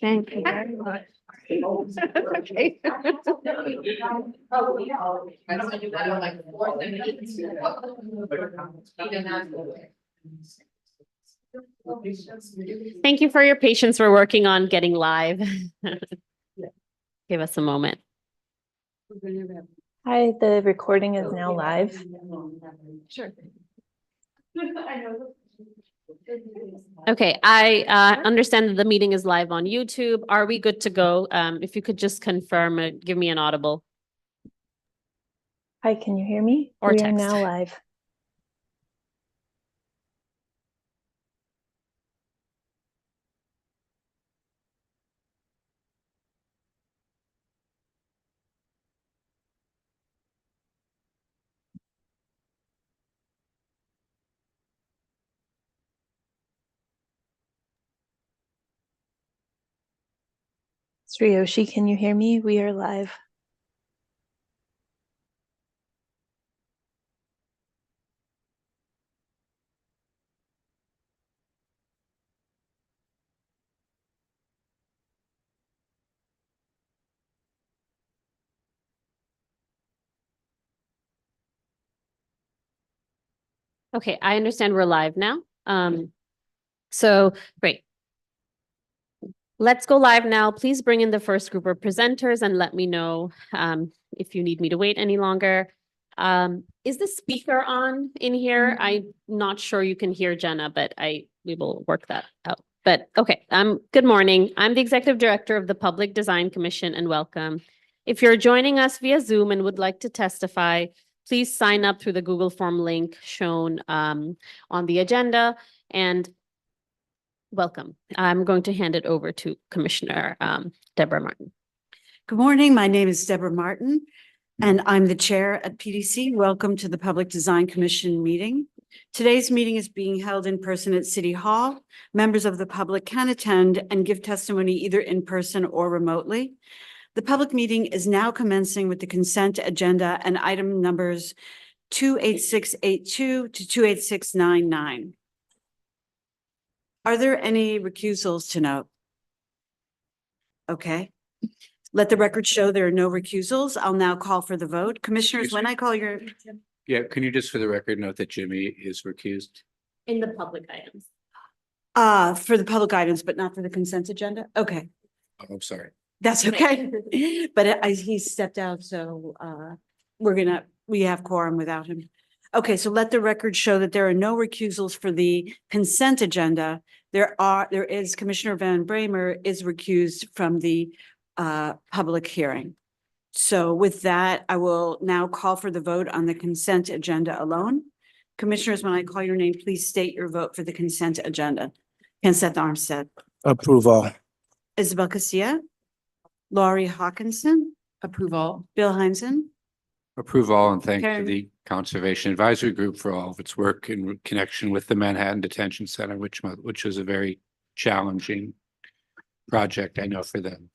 Thank you very much. Okay. Thank you for your patience. We're working on getting live. Give us a moment. Hi, the recording is now live. Sure. Okay, I understand that the meeting is live on YouTube. Are we good to go? If you could just confirm, give me an audible. Hi, can you hear me? Or we text. are now live. Sriyoshi, can you hear me? We are live. Okay, I understand we're live now. So great. Let's go live now. Please bring in the first group of presenters and let me know if you need me to wait any longer. Is the speaker on in here? I'm not sure you can hear Jenna, but we will work that out. But okay, good morning. I'm the Executive Director of the Public Design Commission, and welcome. If you're joining us via Zoom and would like to testify, please sign up through the Google form link shown on the agenda, and welcome. I'm going to hand it over to Commissioner Deborah Martin. Good morning. My name is Deborah Martin, and I'm the chair at PDC. Welcome to the Public Design Commission meeting. Today's meeting is being held in person at City Hall. Members of the public can attend and give testimony either in person or remotely. The public meeting is now commencing with the consent agenda and item numbers 28682 to 28699. Are there any recusals to note? Okay. Let the record show there are no recusals. I'll now call for the vote. Commissioners, when I call your... Yeah, can you just for the record note that Jimmy is recused? In the public items. For the public items, but not for the consent agenda? Okay, Oh, I'm sorry. that's okay. But he stepped out, so we have quorum without him. Okay, so let the record show that there are no recusals for the consent agenda. There is Commissioner Van Bramer is recused from the public hearing. So with that, I will now call for the vote on the consent agenda alone. Commissioners, when I call your name, please state your vote for the consent agenda. Consent Armstead. Approval. Isabel Casilla. Laurie Hawkinson. Approval. Bill Heinzen. Approval and thank Karen. to the Conservation Advisory Group for all of its work in connection with the Manhattan Detention Center, which was a very challenging project, I know, for them,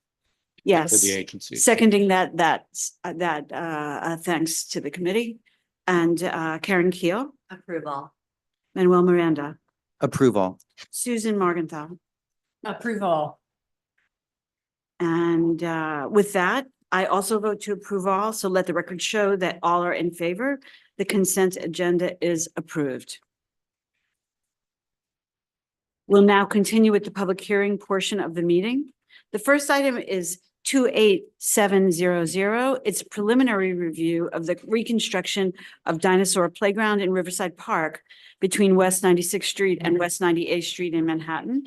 for Yes. the agency. Seconding that thanks to the committee. And Karen Keel. Approval. Manuel Miranda. Approval. Susan Morgenthau. Approval. And with that, I also vote to approve all. So let the record show that all are in favor. The consent agenda is approved. We'll now continue with the public hearing portion of the meeting. The first item is 28700. It's preliminary review of the reconstruction of Dinosaur Playground in Riverside Park between West 96th Street and West 98th Street in Manhattan.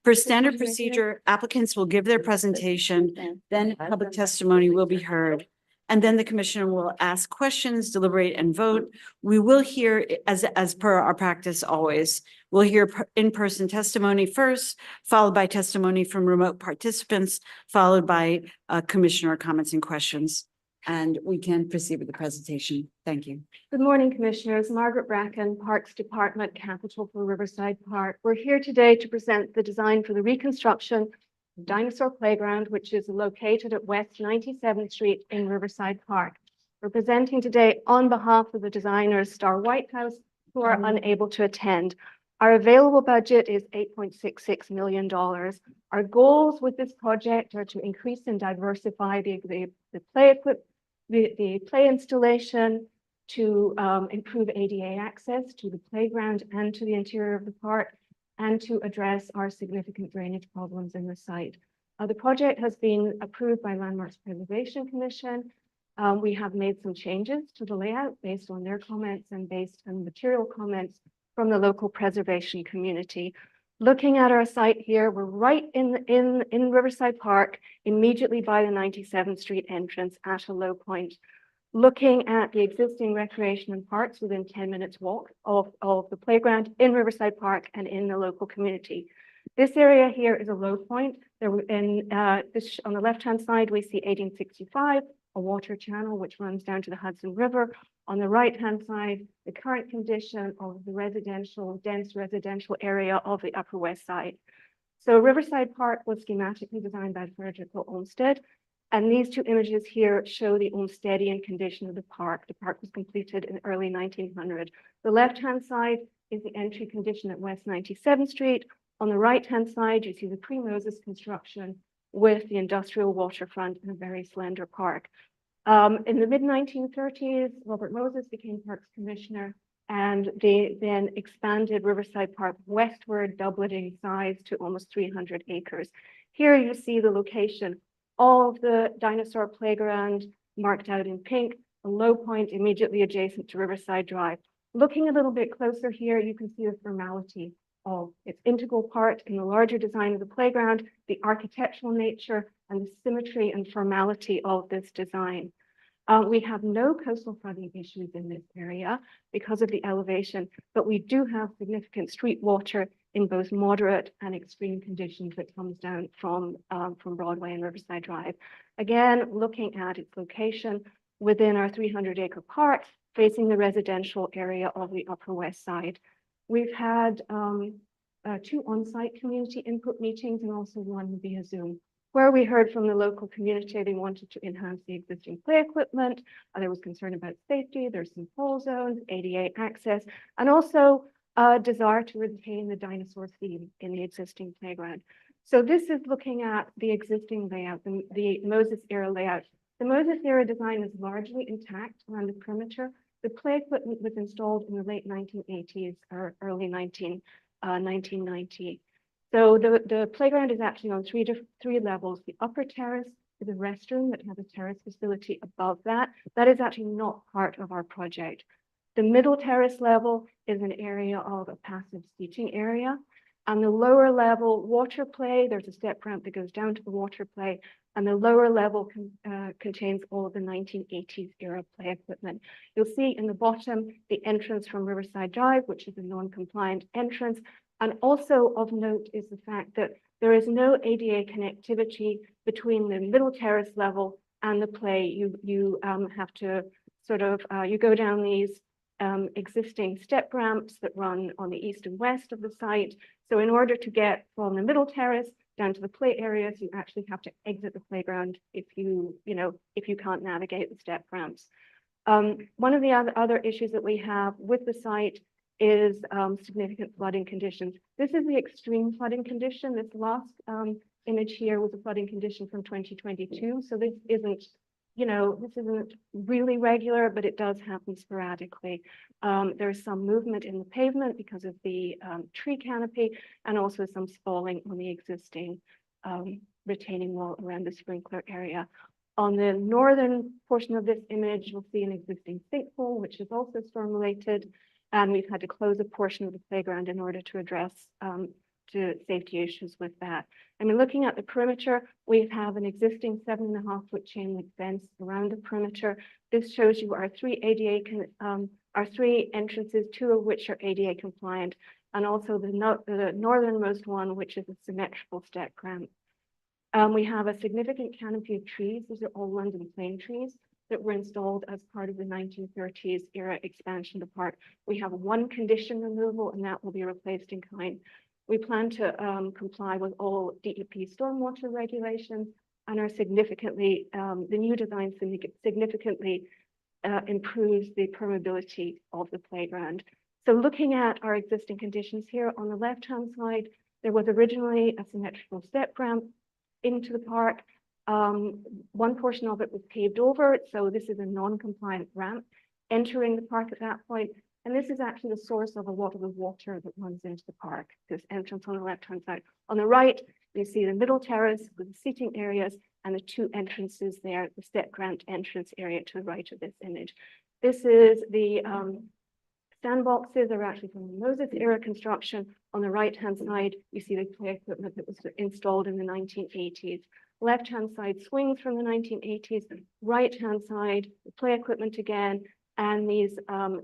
Per standard procedure, applicants will give their presentation, then public testimony will be heard. And then the commissioner will ask questions, deliberate, and vote. We will hear, as per our practice always, we'll hear in-person testimony first, followed by testimony from remote participants, followed by commissioner comments and questions. And we can proceed with the presentation. Thank you. Good morning, Commissioners. Margaret Bracken, Parks Department, Capital for Riverside Park. We're here today to present the design for the reconstruction of Dinosaur Playground, which is located at West 97th Street in Riverside Park. We're presenting today on behalf of the designers, Star Whitehouse, who are unable to attend. Our available budget is $8.66 million. Our goals with this project are to increase and diversify the play installation, to improve ADA access to the playground and to the interior of the park, and to address our significant drainage problems in the site. The project has been approved by Landmarks Preservation Commission. We have made some changes to the layout based on their comments and based on material comments from the local preservation community. Looking at our site here, we're right in Riverside Park, immediately by the 97th Street entrance at a low point. Looking at the existing recreation and parks within 10 minutes walk of the playground in Riverside Park and in the local community. This area here is a low point. On the left-hand side, we see 1865, a water channel which runs down to the Hudson River. On the right-hand side, the current condition of the dense residential area of the Upper West Side. So Riverside Park was schematically designed by Frederick Olmsted. And these two images here show the Olmstedian condition of the park. The park was completed in early 1900. The left-hand side is the entry condition at West 97th Street. On the right-hand side, you see the pre-Moses construction with the industrial waterfront and a very slender park. In the mid-1930s, Robert Moses became Parks Commissioner, and they then expanded Riverside Park westward, doubling in size to almost 300 acres. Here you see the location of the dinosaur playground marked out in pink, a low point immediately adjacent to Riverside Drive. Looking a little bit closer here, you can see the formality of its integral part in the larger design of the playground, the architectural nature and the symmetry and formality of this design. We have no coastal flooding issues in this area because of the elevation, but we do have significant street water in both moderate and extreme conditions that comes down from Broadway and Riverside Drive. Again, looking at its location within our 300-acre park, facing the residential area of the Upper West Side. We've had 2 on-site community input meetings and also one via Zoom, where we heard from the local community. They wanted to enhance the existing play equipment. There was concern about safety. There's some fall zones, ADA access, and also a desire to retain the dinosaur theme in the existing playground. So this is looking at the existing layout, the Moses era layout. The Moses era design is largely intact around the perimeter. The play equipment was installed in the late 1980s or early 1990. So the playground is actually on three levels. The upper terrace is a restroom that has a terrace facility above that. That is actually not part of our project. The middle terrace level is an area of a passive seating area. On the lower level, water play, there's a step ramp that goes down to the water play, and the lower level contains all of the 1980s era play equipment. You'll see in the bottom, the entrance from Riverside Drive, which is a non-compliant entrance. And also of note is the fact that there is no ADA connectivity between the middle terrace level and the play. You have to sort of, you go down these existing step ramps that run on the east and west of the site. So in order to get from the middle terrace down to the play areas, you actually have to exit the playground if you can't navigate the step ramps. One of the other issues that we have with the site is significant flooding conditions. This is the extreme flooding condition. This last image here was a flooding condition from 2022. So this isn't really regular, but it does happen sporadically. There's some movement in the pavement because of the tree canopy and also some spalling on the existing retaining wall around the sprinkler area. On the northern portion of this image, you'll see an existing sinkhole, which is also storm related. And we've had to close a portion of the playground in order to address safety issues with that. I mean, looking at the perimeter, we have an existing 7.5-foot chain link fence around the perimeter. This shows you our three entrances, 2 of which are ADA compliant, and also the northernmost one, which is a symmetrical step ramp. We have a significant canopy of trees. These are all London plane trees that were installed as part of the 1930s era expansion of the park. We have 1 condition removal, and that will be replaced in kind. We plan to comply with all DEP stormwater regulations and are significantly, the new design significantly improves the permeability of the playground. So looking at our existing conditions here on the left-hand side, there was originally a symmetrical step ramp into the park. One portion of it was paved over, so this is a non-compliant ramp entering the park at that point. And this is actually the source of a lot of the water that runs into the park, this entrance on the left-hand side. On the right, you see the middle terrace with the seating areas and the two entrances there, the step ramp entrance area to the right of this image. This is the sandboxes are actually from the Moses era construction. On the right-hand side, you see the play equipment that was installed in the 1980s. Left-hand side swings from the 1980s, right-hand side, the play equipment again, and these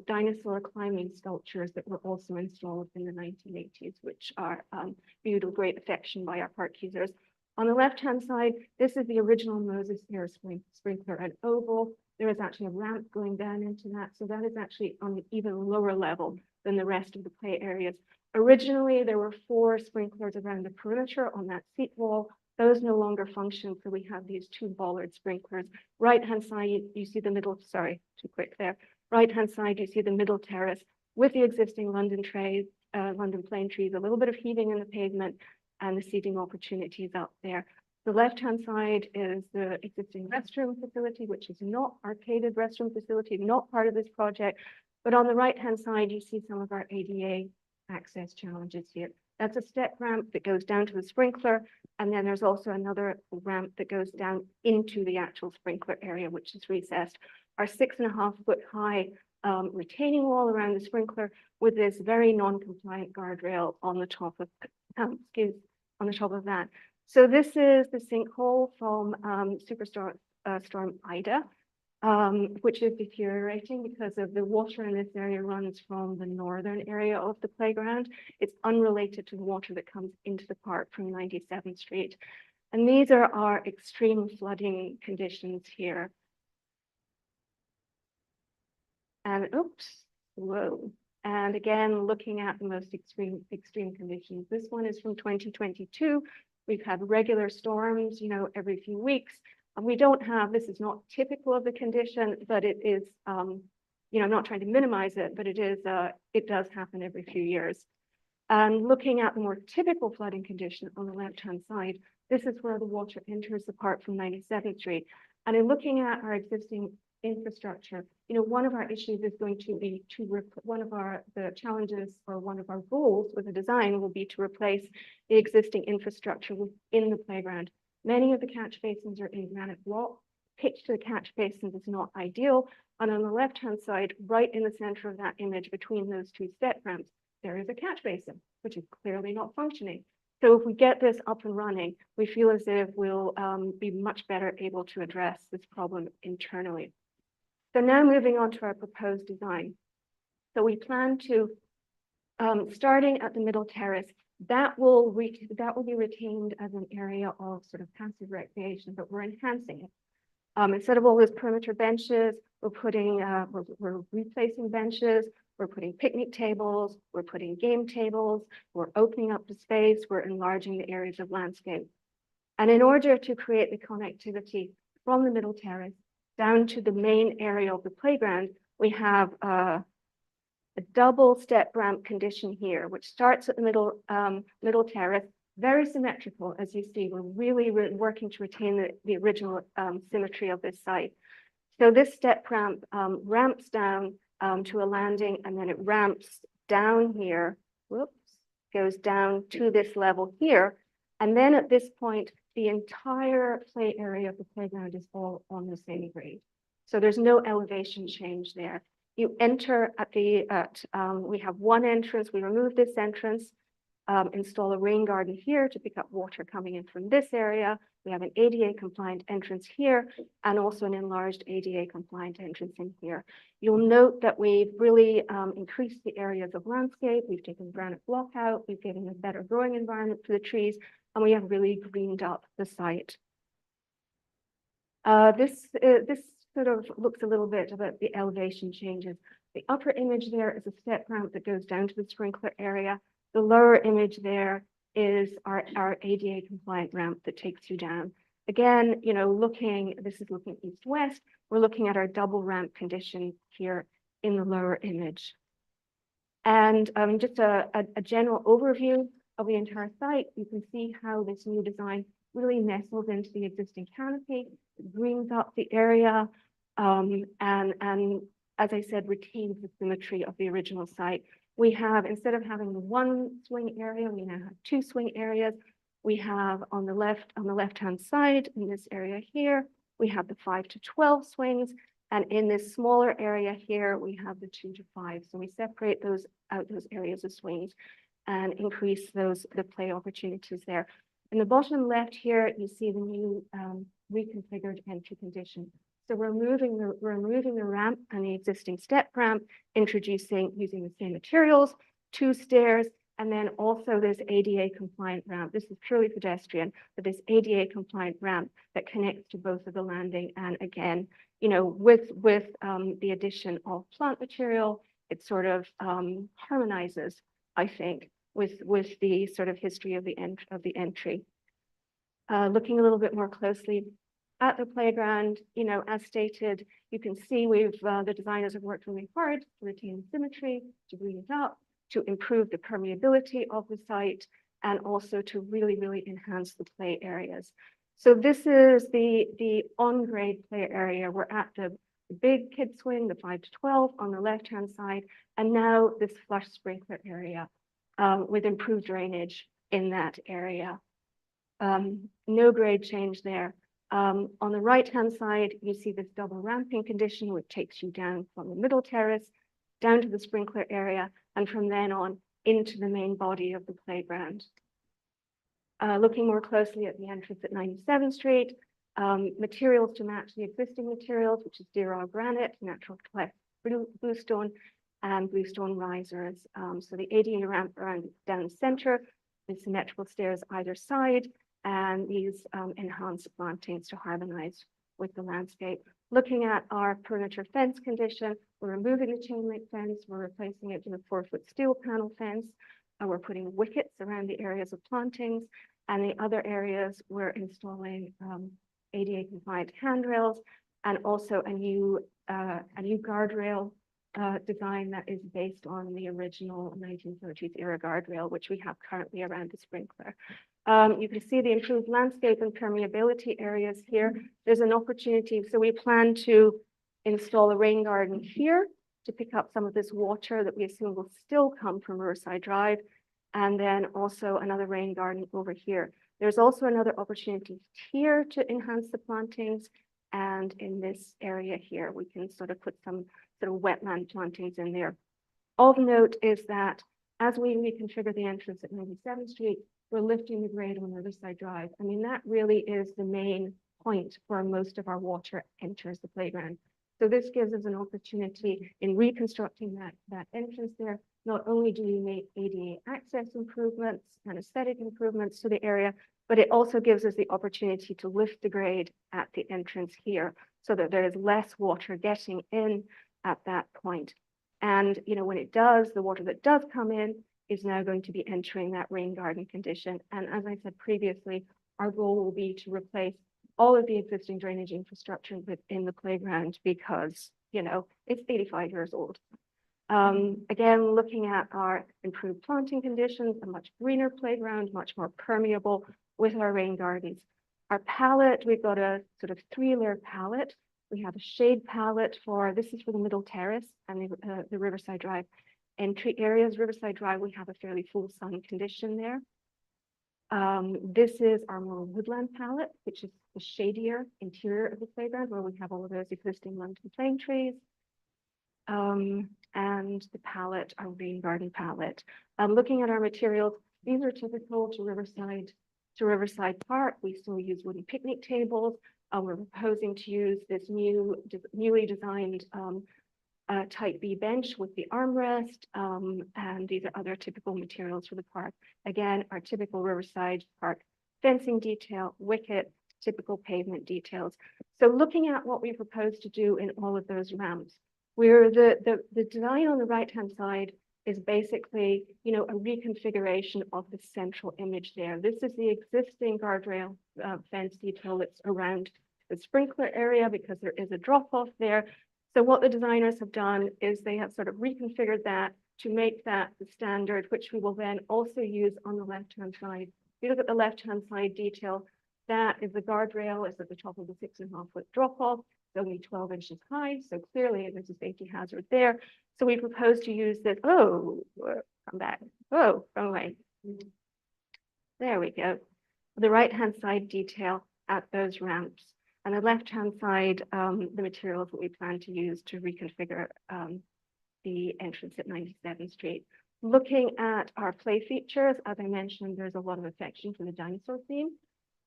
dinosaur climbing sculptures that were also installed in the 1980s, which are viewed with great affection by our park users. On the left-hand side, this is the original Moses era sprinkler and oval. There is actually a ramp going down into that, so that is actually on an even lower level than the rest of the play areas. Originally, there were 4 sprinklers around the perimeter on that seat wall. Those no longer function, so we have these 2 bollard sprinklers. Right-hand side, you see the middle, sorry, too quick there. Right-hand side, you see the middle terrace with the existing London plane trees, a little bit of heaving in the pavement and the seating opportunities up there. The left-hand side is the existing restroom facility, which is not arcaded restroom facility, not part of this project. But on the right-hand side, you see some of our ADA access challenges here. That's a step ramp that goes down to the sprinkler. And then there's also another ramp that goes down into the actual sprinkler area, which is recessed. Our 6.5-foot high retaining wall around the sprinkler with this very non-compliant guardrail on the top of, on the top of that. So this is the sinkhole from Storm Ida, which is deteriorating because of the water in this area runs from the northern area of the playground. It's unrelated to the water that comes into the park from 97th Street. And these are our extreme flooding conditions here. And oops, whoa. And again, looking at the most extreme conditions. This one is from 2022. We've had regular storms, you know, every few weeks. And we don't have, this is not typical of the condition, but it is, you know, I'm not trying to minimize it, but it is, it does happen every few years. And looking at the more typical flooding condition on the left-hand side, this is where the water enters the park from 97th Street. And in looking at our existing infrastructure, you know, one of our issues is going to be to the challenges or one of our goals with the design will be to replace the existing infrastructure within the playground. Many of the catch basins are in granite block. Pitch to the catch basins is not ideal. And on the left-hand side, right in the center of that image between those 2 step ramps, there is a catch basin, which is clearly not functioning. So if we get this up and running, we feel as if we'll be much better able to address this problem internally. So now moving on to our proposed design. So we plan to, starting at the middle terrace, that will be retained as an area of sort of passive recreation, but we're enhancing it. Instead of all those perimeter benches, we're putting, we're replacing benches, we're putting picnic tables, we're putting game tables, we're opening up the space, we're enlarging the areas of landscape. And in order to create the connectivity from the middle terrace down to the main area of the playground, we have a double step ramp condition here, which starts at the middle terrace, very symmetrical, as you see. We're really working to retain the original symmetry of this site. So this step ramp ramps down to a landing, and then it ramps down here, whoops, goes down to this level here. And then at this point, the entire play area of the playground is all on the same grade. So there's no elevation change there. You enter at the, we have one entrance, we remove this entrance, install a rain garden here to pick up water coming in from this area. We have an ADA compliant entrance here and also an enlarged ADA compliant entrance in here. You'll note that we've really increased the areas of landscape. We've taken granite block out. We've given a better growing environment for the trees, and we have really greened up the site. This sort of looks a little bit about the elevation changes. The upper image there is a step ramp that goes down to the sprinkler area. The lower image there is our ADA compliant ramp that takes you down. Again, you know, this is looking east-west. We're looking at our double ramp condition here in the lower image. And just a general overview of the entire site, you can see how this new design really nestles into the existing canopy, greens up the area, and as I said, retains the symmetry of the original site. We have, instead of having the one swing area, we now have two swing areas. We have on the left-hand side, in this area here, we have the 5 to 12 swings. And in this smaller area here, we have the 2 to 5. So we separate those out, those areas of swings, and increase the play opportunities there. In the bottom left here, you see the new reconfigured entry condition. So we're removing the ramp and the existing step ramp, using the same materials, 2 stairs, and then also this ADA compliant ramp. This is purely pedestrian, but this ADA compliant ramp that connects to both of the landing. And again, you know, with the addition of plant material, it sort of harmonizes, I think, with the sort of history of the entry. Looking a little bit more closely at the playground, you know, as stated, you can see the designers have worked really hard to retain symmetry, to green it up, to improve the permeability of the site, and also to really, really enhance the play areas. So this is the on-grade play area. We're at the big kid swing, the 5 to 12 on the left-hand side, and now this flush sprinkler area with improved drainage in that area. No grade change there. On the right-hand side, you see this double ramping condition, which takes you down from the middle terrace, down to the sprinkler area, and from then on into the main body of the playground. Looking more closely at the entrance at 97th Street, materials to match the existing materials, which is Deerall granite, natural cleft bluestone, and bluestone risers. So the ADA ramp around down the center, the symmetrical stairs either side, and these enhanced plantings to harmonize with the landscape. Looking at our perimeter fence condition, we're removing the chain link fence, we're replacing it with a 4-foot steel panel fence, and we're putting wickets around the areas of plantings, and the other areas we're installing ADA compliant handrails, and also a new guardrail design that is based on the original 1930s era guardrail, which we have currently around the sprinkler. You can see the improved landscape and permeability areas here. There's an opportunity. So we plan to install a rain garden here to pick up some of this water that we assume will still come from Riverside Drive. And then also another rain garden over here. There's also another opportunity here to enhance the plantings. And in this area here, we can sort of put some sort of wetland plantings in there. Of note is that as we reconfigure the entrance at 97th Street, we're lifting the grade on Riverside Drive. I mean, that really is the main point where most of our water enters the playground. So this gives us an opportunity in reconstructing that entrance there. Not only do we make ADA access improvements and aesthetic improvements to the area, but it also gives us the opportunity to lift the grade at the entrance here so that there is less water getting in at that point. And, you know, when it does, the water that does come in is now going to be entering that rain garden condition. And as I said previously, our goal will be to replace all of the existing drainage infrastructure within the playground because, you know, it's 85 years old. Again, looking at our improved planting conditions, a much greener playground, much more permeable with our rain gardens. Our palette, we've got a sort of 3-layer palette. We have a shade palette this is for the middle terrace and the Riverside Drive entry areas. Riverside Drive, we have a fairly full sun condition there. This is our more woodland palette, which is the shadier interior of the playground where we have all of those existing London plane trees. And the palette, our rain garden palette. Looking at our materials, these are typical to Riverside Park. We still use wooden picnic tables. We're proposing to use this newly designed type B bench with the armrest, and these are other typical materials for the park. Again, our typical Riverside Park fencing detail, wicket, typical pavement details. So looking at what we propose to do in all of those ramps, where the design on the right-hand side is basically, you know, a reconfiguration of the central image there. This is the existing guardrail fence detail that's around the sprinkler area because there is a drop-off there. So what the designers have done is they have sort of reconfigured that to make that the standard, which we will then also use on the left-hand side. If you look at the left-hand side detail, that is the guardrail, is at the top of the 6.5-foot drop-off. It's only 12 inches high, so clearly there's a safety hazard there. So we propose to use this. Oh, come back. Oh, wrong way. There we go. The right-hand side detail at those ramps, and the left-hand side, the materials that we plan to use to reconfigure the entrance at 97th Street. Looking at our play features, as I mentioned, there's a lot of affection for the dinosaur theme.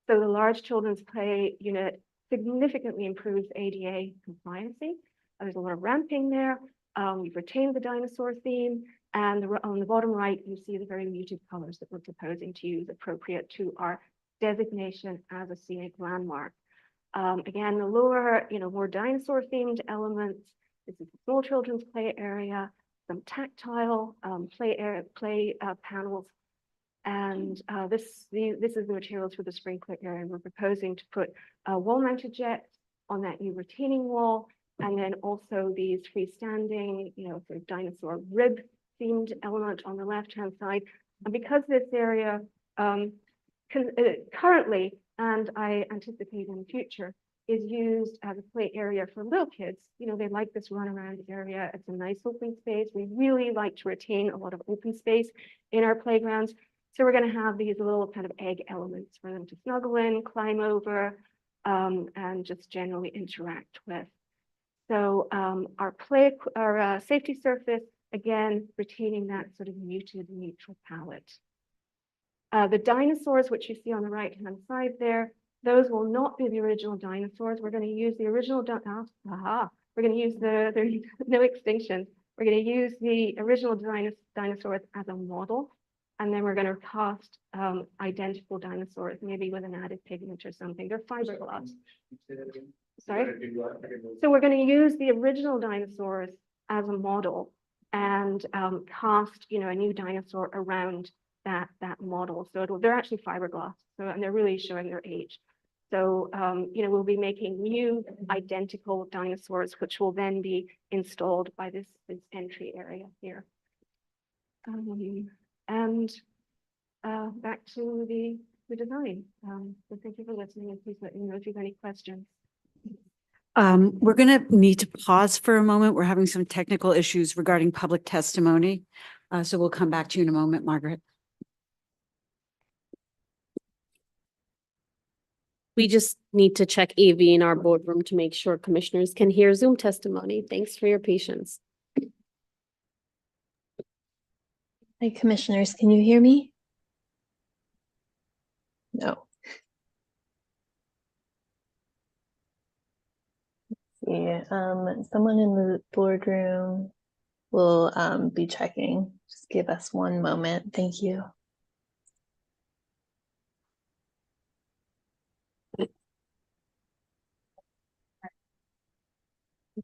So the large children's play unit significantly improves ADA compliancy. There's a lot of ramping there. We've retained the dinosaur theme, and on the bottom right, you see the very muted colors that we're proposing to use, appropriate to our designation as a scenic landmark. Again, the lower, more dinosaur themed elements. This is the small children's play area, some tactile play panels. And this is the materials for the sprinkler area. We're proposing to put wall-mounted jets on that new retaining wall, and then also these freestanding, sort of dinosaur rib themed element on the left-hand side. And because this area currently, and I anticipate in the future, is used as a play area for little kids, they like this runaround area. It's a nice open space. We really like to retain a lot of open space in our playgrounds. So we're going to have these little kind of egg elements for them to snuggle in, climb over, and just generally interact with. So our safety surface, again, retaining that sort of muted neutral palette. The dinosaurs, which you see on the right-hand side there, those will not be the original dinosaurs. We're going to use the original, we're going to use the no extinction. We're going to use the original dinosaurs as a model. And then we're going to cast identical dinosaurs, maybe with an added pigment or something. They're fiberglass. Sorry? So we're going to use the original dinosaurs as a model and cast, a new dinosaur around that model. So they're actually fiberglass. So, and they're really showing their age. So, we'll be making new identical dinosaurs, which will then be installed by this entry area here. And back to the design. So thank you for listening, and please let me know if you have any questions. We're going to need to pause for a moment. We're having some technical issues regarding public testimony. So we'll come back to you in a moment, Margaret. We just need to check AV in our boardroom to make sure commissioners can hear Zoom testimony. Thanks for your patience. Hi, commissioners, can you hear me? No. Let's see, someone in the boardroom will be checking. Just give us one moment. Thank you.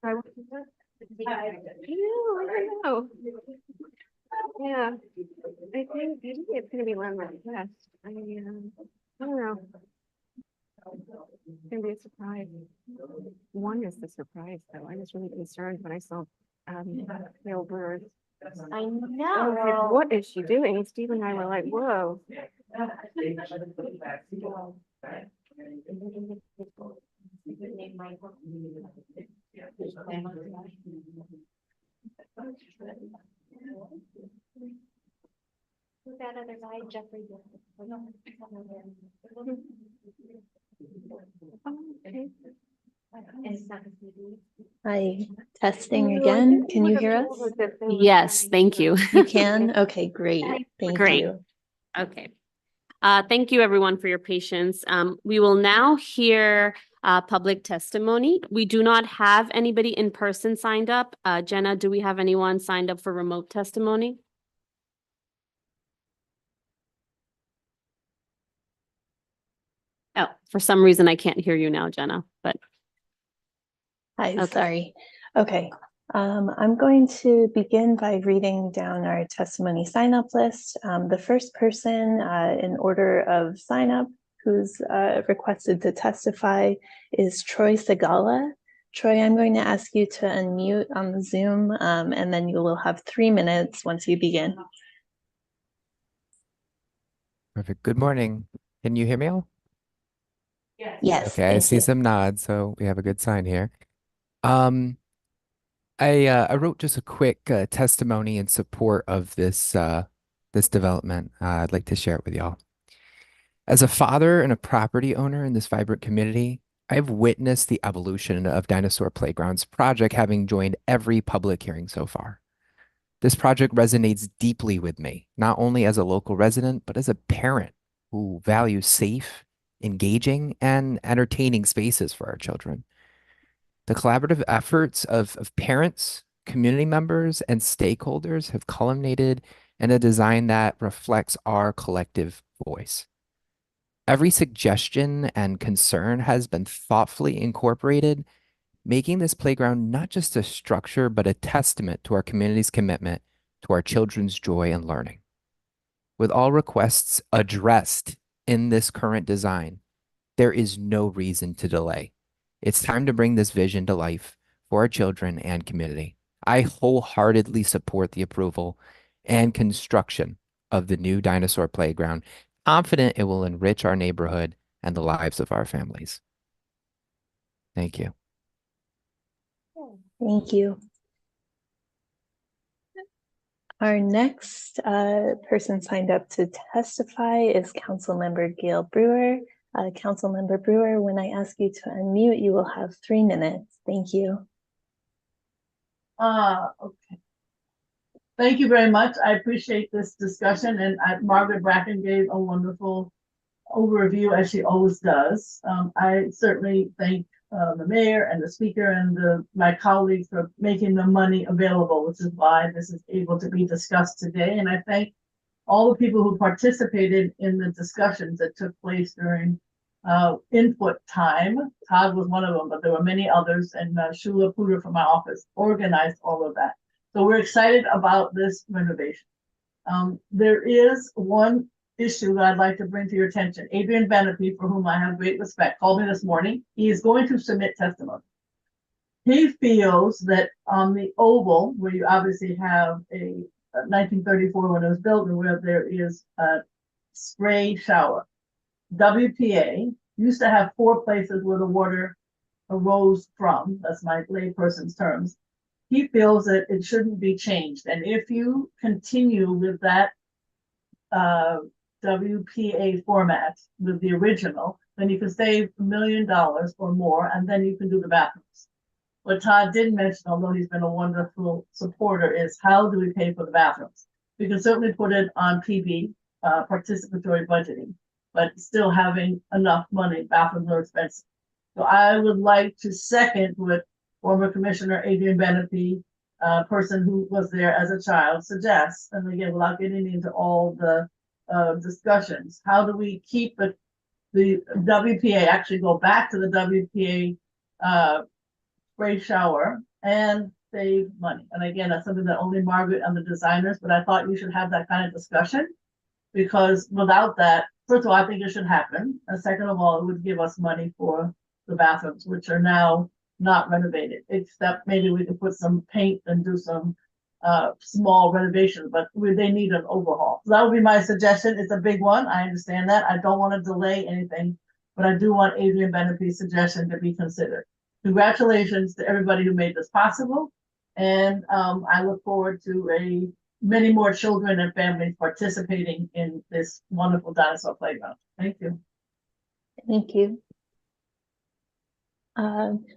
I know. Yeah, I think it's going to be Landmark West. I don't know. It's going to be a surprise. One is the surprise, though. I was really concerned when I saw Hale Brewers. I know. What is she doing? Steve and I were like, whoa. That other guy, Jeffrey. Hi, testing again. Can you hear us? Yes, thank you. You can? Okay, great. Thank Great. you. Okay. Thank you, everyone, for your patience. We will now hear public testimony. We do not have anybody in person signed up. Jenna, do we have anyone signed up for remote testimony? Oh, for some reason, I can't hear you now, Jenna, but. Hi, Okay. sorry. Okay, I'm going to begin by reading down our testimony sign-up list. The first person in order of sign-up who's requested to testify is Troy Segala. Troy, I'm going to ask you to unmute on the Zoom, and then you will have 3 minutes once you begin. Perfect. Good morning. Can you hear me all? Yes, Okay, I thank see you. some nods, so we have a good sign here. I wrote just a quick testimony in support of this development. I'd like to share it with y'all. As a father and a property owner in this vibrant community, I've witnessed the evolution of Dinosaur Playgrounds project, having joined every public hearing so far. This project resonates deeply with me, not only as a local resident, but as a parent who values safe, engaging, and entertaining spaces for our children. The collaborative efforts of parents, community members, and stakeholders have culminated in a design that reflects our collective voice. Every suggestion and concern has been thoughtfully incorporated, making this playground not just a structure, but a testament to our community's commitment to our children's joy and learning. With all requests addressed in this current design, there is no reason to delay. It's time to bring this vision to life for our children and community. I wholeheartedly support the approval and construction of the new Dinosaur Playground, confident it will enrich our neighborhood and the lives of our families. Thank you. Thank you. Our next person signed up to testify is Councilmember Gail Brewer. Councilmember Brewer, when I ask you to unmute, you will have 3 minutes. Thank you. Okay. Thank you very much. I appreciate this discussion, and Margaret Bracken gave a wonderful overview, as she always does. I certainly thank the mayor and the speaker and my colleagues for making the money available, which is why this is able to be discussed today. And I thank all the people who participated in the discussions that took place during input time. Todd was one of them, but there were many others, and Shula Puder from my office organized all of that. So we're excited about this renovation. There is one issue that I'd like to bring to your attention. Adrian Benepe, for whom I have great respect, called me this morning. He is going to submit testimony. He feels that on the oval, where you obviously have a 1934 when it was built, and where there is a spray shower, WPA used to have 4 places where the water arose from. That's my layperson's terms. He feels that it shouldn't be changed. And if you continue with that WPA format with the original, then you can save $1 million or more, and then you can do the bathrooms. What Todd didn't mention, although he's been a wonderful supporter, is how do we pay for the bathrooms? We can certainly put it on PB, participatory budgeting, but still having enough money, bathrooms are expensive. So I would like to second what former Commissioner Adrian Benepe, person who was there as a child, suggests, and again, without getting into all the discussions, how do we keep the WPA, actually go back to the WPA spray shower and save money? And again, that's something that only Margaret and the designers, but I thought you should have that kind of discussion, because without that, first of all, I think it should happen. And second of all, it would give us money for the bathrooms, which are now not renovated, except maybe we could put some paint and do some small renovations, but they need an overhaul. So that would be my suggestion. It's a big one. I understand that. I don't want to delay anything, but I do want Adrian Benepe's suggestion to be considered. Congratulations to everybody who made this possible. And I look forward to many more children and families participating in this wonderful dinosaur playground. Thank you. Thank you.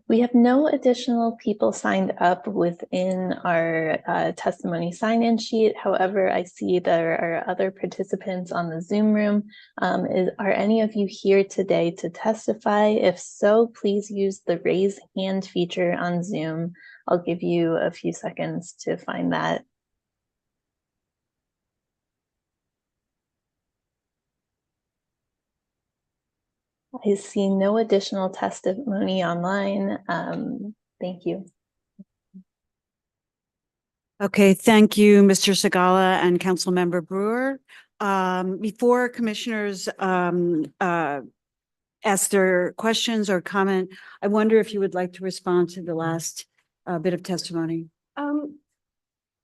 We have no additional people signed up within our testimony sign-in sheet. However, I see there are other participants on the Zoom room. Are any of you here today to testify? If so, please use the raise hand feature on Zoom. I'll give you a few seconds to find that. I see no additional testimony online. Thank you. Okay, thank you, Mr. Segala and Councilmember Brewer. Before commissioners ask their questions or comment. I wonder if you would like to respond to the last bit of testimony.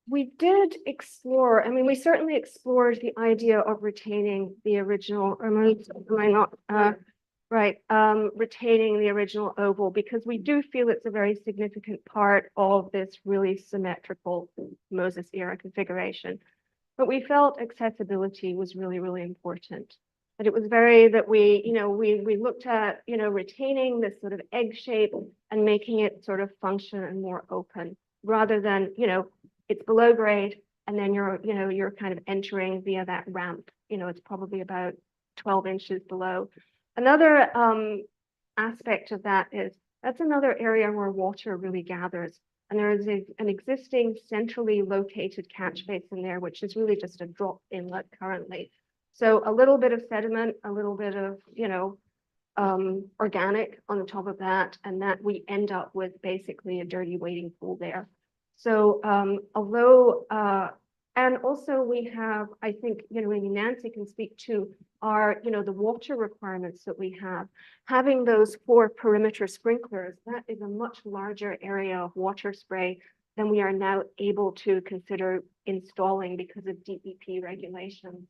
We did explore, I mean, we certainly explored the idea of retaining the original, am I not, right, retaining the original oval, because we do feel it's a very significant part of this really symmetrical Moses era configuration. But we felt accessibility was really, really important. And it was that we looked at, retaining this sort of egg shape and making it sort of function and more open, rather than, it's below grade, and then you're kind of entering via that ramp. It's probably about 12 inches below. Another aspect of that is that's another area where water really gathers. And there is an existing centrally located catch basin there, which is really just a drop inlet currently. So a little bit of sediment, a little bit of, organic on the top of that, and that we end up with basically a dirty wading pool there. So although, and also we have, I think, maybe Nancy can speak to our, the water requirements that we have. Having those 4 perimeter sprinklers, that is a much larger area of water spray than we are now able to consider installing because of DEP regulations.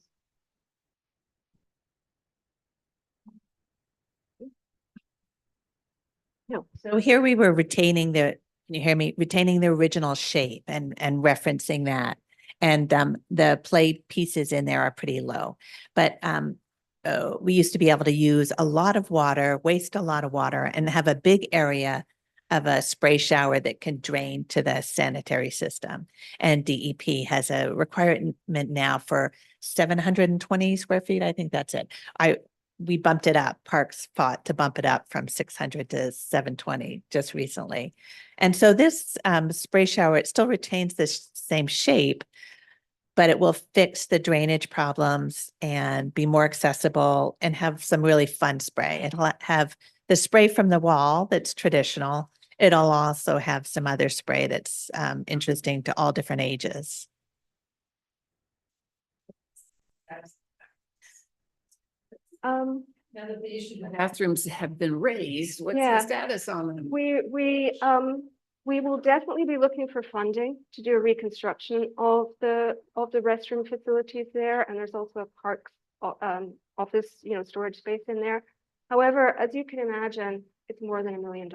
No. So here we were retaining the, can you hear me? Retaining the original shape and referencing that. And the play pieces in there are pretty low. But we used to be able to use a lot of water, waste a lot of water, and have a big area of a spray shower that can drain to the sanitary system. And DEP has a requirement now for 720 square feet. I think that's it. We bumped it up. Parks fought to bump it up from 600 to 720 just recently. And so this spray shower, it still retains this same shape, but it will fix the drainage problems and be more accessible and have some really fun spray. It'll have the spray from the wall that's traditional. It'll also have some other spray that's interesting to all different ages. Now that the issue of bathrooms have been raised, what's Yeah. the status on them? We will definitely be looking for funding to do a reconstruction of the restroom facilities there, and there's also a parks office, storage space in there. However, as you can imagine, it's more than $1 million.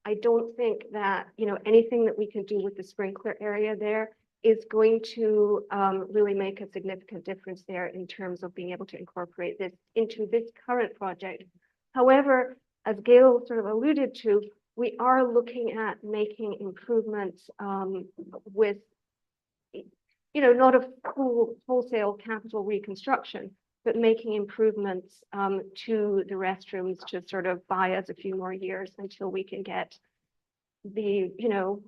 I don't think that, anything that we can do with the sprinkler area there is going to really make a significant difference there in terms of being able to incorporate this into this current project. However, as Gail sort of alluded to, we are looking at making improvements with, not a wholesale capital reconstruction, but making improvements to the restrooms to sort of buy us a few more years until we can get the,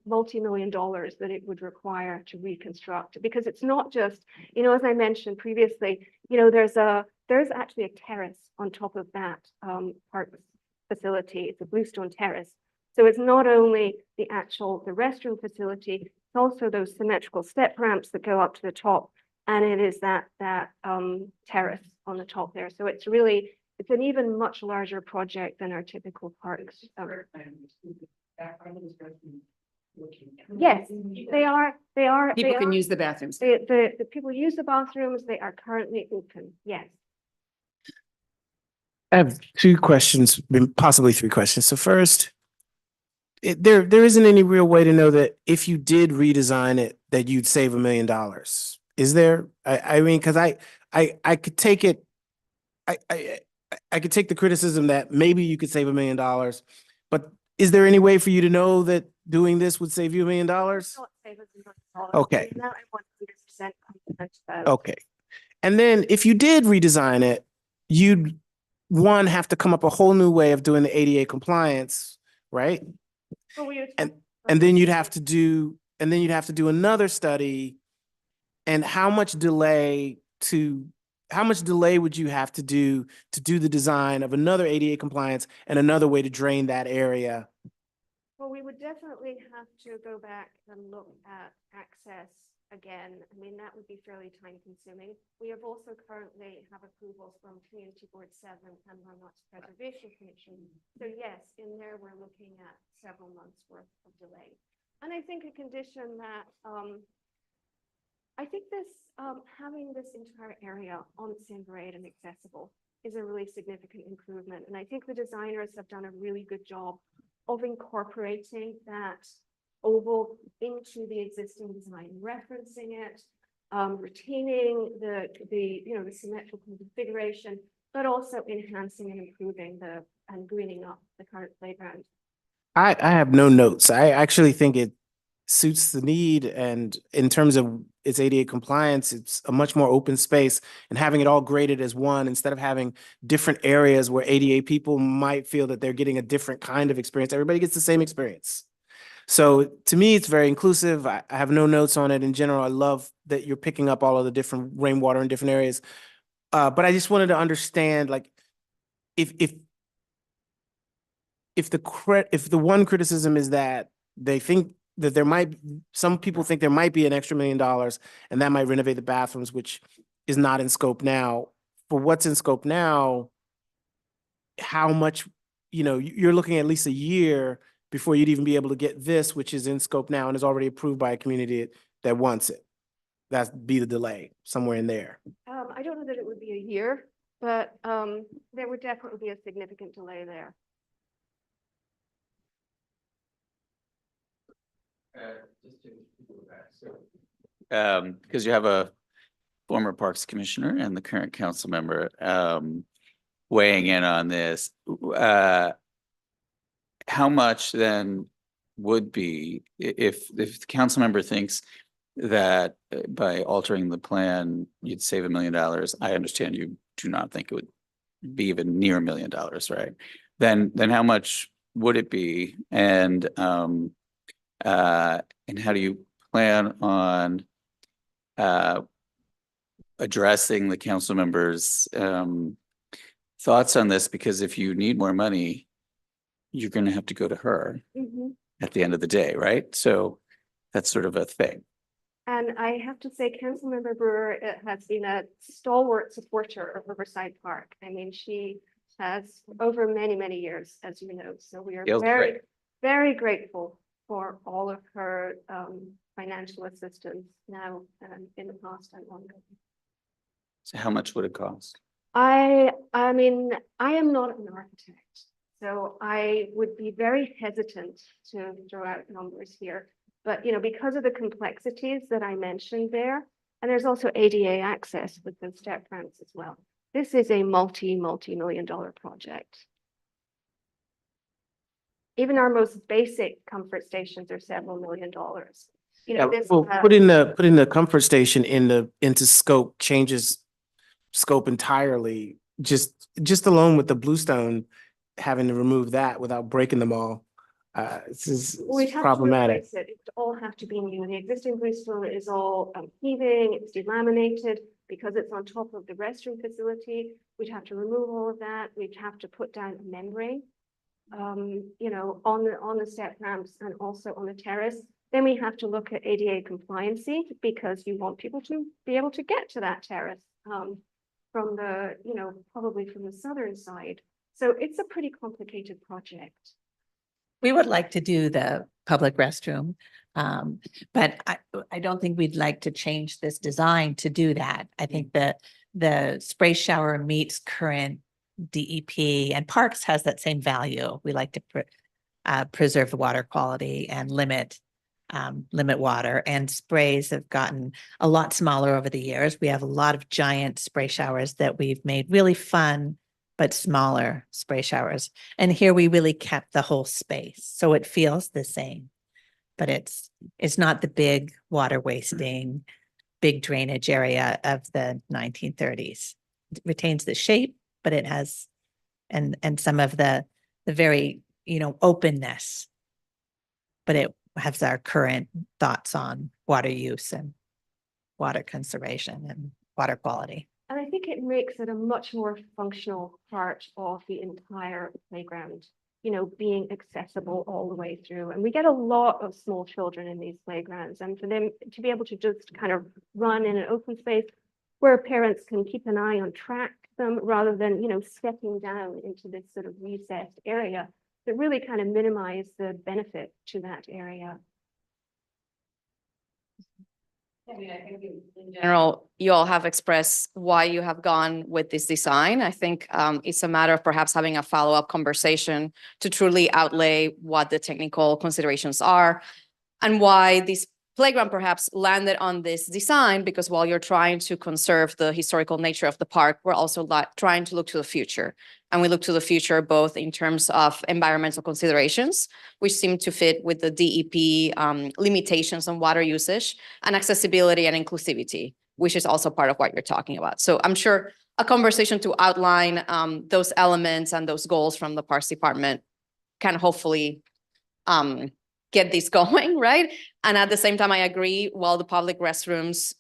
multi-million dollars that it would require to reconstruct. Because it's not just, as I mentioned previously, there's actually a terrace on top of that park facility. It's a bluestone terrace. So it's not only the restroom facility, it's also those symmetrical step ramps that go up to the top. And it is that terrace on the top there. So it's an even much larger project than our typical parks. Yes, they are. People can use the bathrooms. The people use the bathrooms. They are currently open. Yes. I have 2 questions, possibly 3 questions. So first, there isn't any real way to know that if you did redesign it, that you'd save $1 million. Is there? I mean, because I could take it. I could take the criticism that maybe you could save $1 million, but is there any way for you to know that doing this would save you $1 million? Okay. Now I want 100% confidence about it. Okay. And then if you did redesign it, you'd have to come up a whole new way of doing the ADA compliance, right? Well, And then you'd have to do another study. And how much delay would you have to do the design of another ADA compliance and another way to drain that area? Well, we would definitely have to go back and look at access again, I mean, that would be fairly time consuming. We have also currently have approvals from Community Board 7 and Landmarks Preservation Commission. So yes, in there, we're looking at several months worth of delay. And I think a condition that, I think this, having this entire area on San Parade and accessible is a really significant improvement. And I think the designers have done a really good job of incorporating that oval into the existing design, referencing it, retaining the symmetrical configuration, but also enhancing and improving and greening up the current playground. I have no notes. I actually think it suits the need, and in terms of its ADA compliance, it's a much more open space, and having it all graded as one instead of having different areas where ADA people might feel that they're getting a different kind of experience. Everybody gets the same experience. So to me, it's very inclusive. I have no notes on it in general. I love that you're picking up all of the different rainwater in different areas. But I just wanted to understand, like, if the one criticism is that they think that some people think there might be an extra $1 million and that might renovate the bathrooms, which is not in scope now. For what's in scope now, how much, you're looking at least a year before you'd even be able to get this, which is in scope now and is already approved by a community that wants it. That'd be the delay somewhere in there. I don't know that it would be a year, but there would definitely be a significant delay there. Because you have a former Parks Commissioner and the current council member weighing in on this. How much then would be, if the council member thinks that by altering the plan, you'd save $1 million? I understand you do not think it would be even near $1 million, right? Then how much would it be? And how do you plan on addressing the council members' thoughts on this? Because if you need more money, you're going to have to go to her at the end of the day, right? So that's sort of a thing. And I have to say, Councilmember Brewer has been a stalwart supporter of Riverside Park. I mean, she has over many, many years, as you know. So we are very, very grateful for all of her financial assistance now and in the past and longer. So how much would it cost? I mean, I am not an architect, so I would be very hesitant to throw out numbers here. But, because of the complexities that I mentioned there, and there's also ADA access with the step ramps as well. This is a multi-million-dollar project. Even our most basic comfort stations are several $1 million. Putting the comfort station into scope changes scope entirely. Just alone with the Bluestone, having to remove that without breaking them all, it's problematic. It would all have to be new. The existing Bluestone is all heaving, it's delaminated because it's on top of the restroom facility. We'd have to remove all of that. We'd have to put down a membrane, on the step ramps and also on the terrace. Then we have to look at ADA compliancy because you want people to be able to get to that terrace from the, probably from the southern side. So it's a pretty complicated project. We would like to do the public restroom, but I don't think we'd like to change this design to do that. I think that the spray shower meets current DEP, and Parks has that same value. We like to preserve the water quality and limit water, and sprays have gotten a lot smaller over the years. We have a lot of giant spray showers that we've made really fun, but smaller spray showers. And here we really kept the whole space. So it feels the same, but it's not the big water wasting, big drainage area of the 1930s. It retains the shape, but it has, and some of the very, openness, but it has our current thoughts on water use and water conservation and water quality. And I think it makes it a much more functional part of the entire playground. being accessible all the way through. And we get a lot of small children in these playgrounds, and for them to be able to just kind of run in an open space where parents can keep an eye on track them rather than, stepping down into this sort of recessed area that really kind of minimize the benefit to that area. I mean, I think in general, you all have expressed why you have gone with this design. I think it's a matter of perhaps having a follow-up conversation to truly outlay what the technical considerations are and why this playground perhaps landed on this design, because while you're trying to conserve the historical nature of the park, we're also trying to look to the future. And we look to the future both in terms of environmental considerations, which seem to fit with the DEP limitations on water usage, and accessibility and inclusivity, which is also part of what you're talking about. So I'm sure a conversation to outline those elements and those goals from the Parks Department can hopefully get this going, right? And at the same time, I agree, while the public restrooms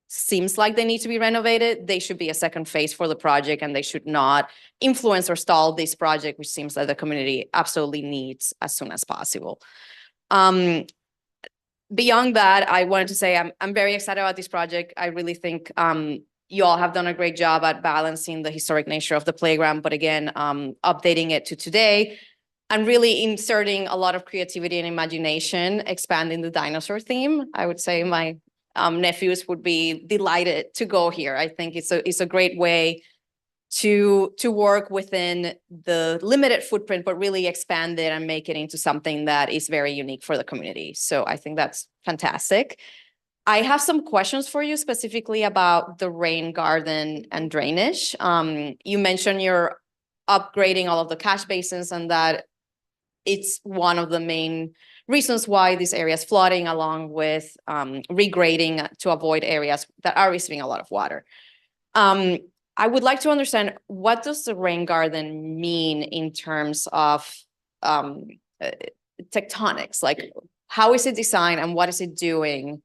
seems like they need to be renovated, they should be a second phase for the project, and they should not influence or stall this project, which seems that the community absolutely needs as soon as possible. Beyond that, I wanted to say I'm very excited about this project. I really think you all have done a great job at balancing the historic nature of the playground, but again, updating it to today, and really inserting a lot of creativity and imagination, expanding the dinosaur theme. I would say my nephews would be delighted to go here. I think it's a great way to work within the limited footprint, but really expand it and make it into something that is very unique for the community. So I think that's fantastic. I have some questions for you specifically about the rain garden and drainage. You mentioned you're upgrading all of the catch basins, and that it's one of the main reasons why this area is flooding, along with regrading to avoid areas that are receiving a lot of water. I would like to understand, what does the rain garden mean in terms of tectonics? Like, how is it designed and what is it doing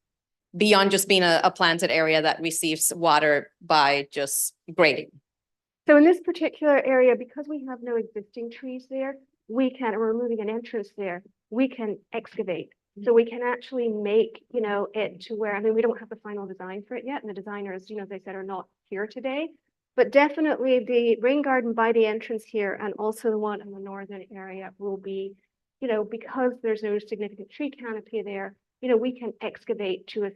beyond just being a planted area that receives water by just grading? So in this particular area, because we have no existing trees there, we're removing an entrance there, we can excavate. So we can actually make, it to where, we don't have the final design for it yet, and the designers, as I said, are not here today. But definitely the rain garden by the entrance here, and also the one in the northern area, will be, because there's no significant tree canopy there, we can excavate to a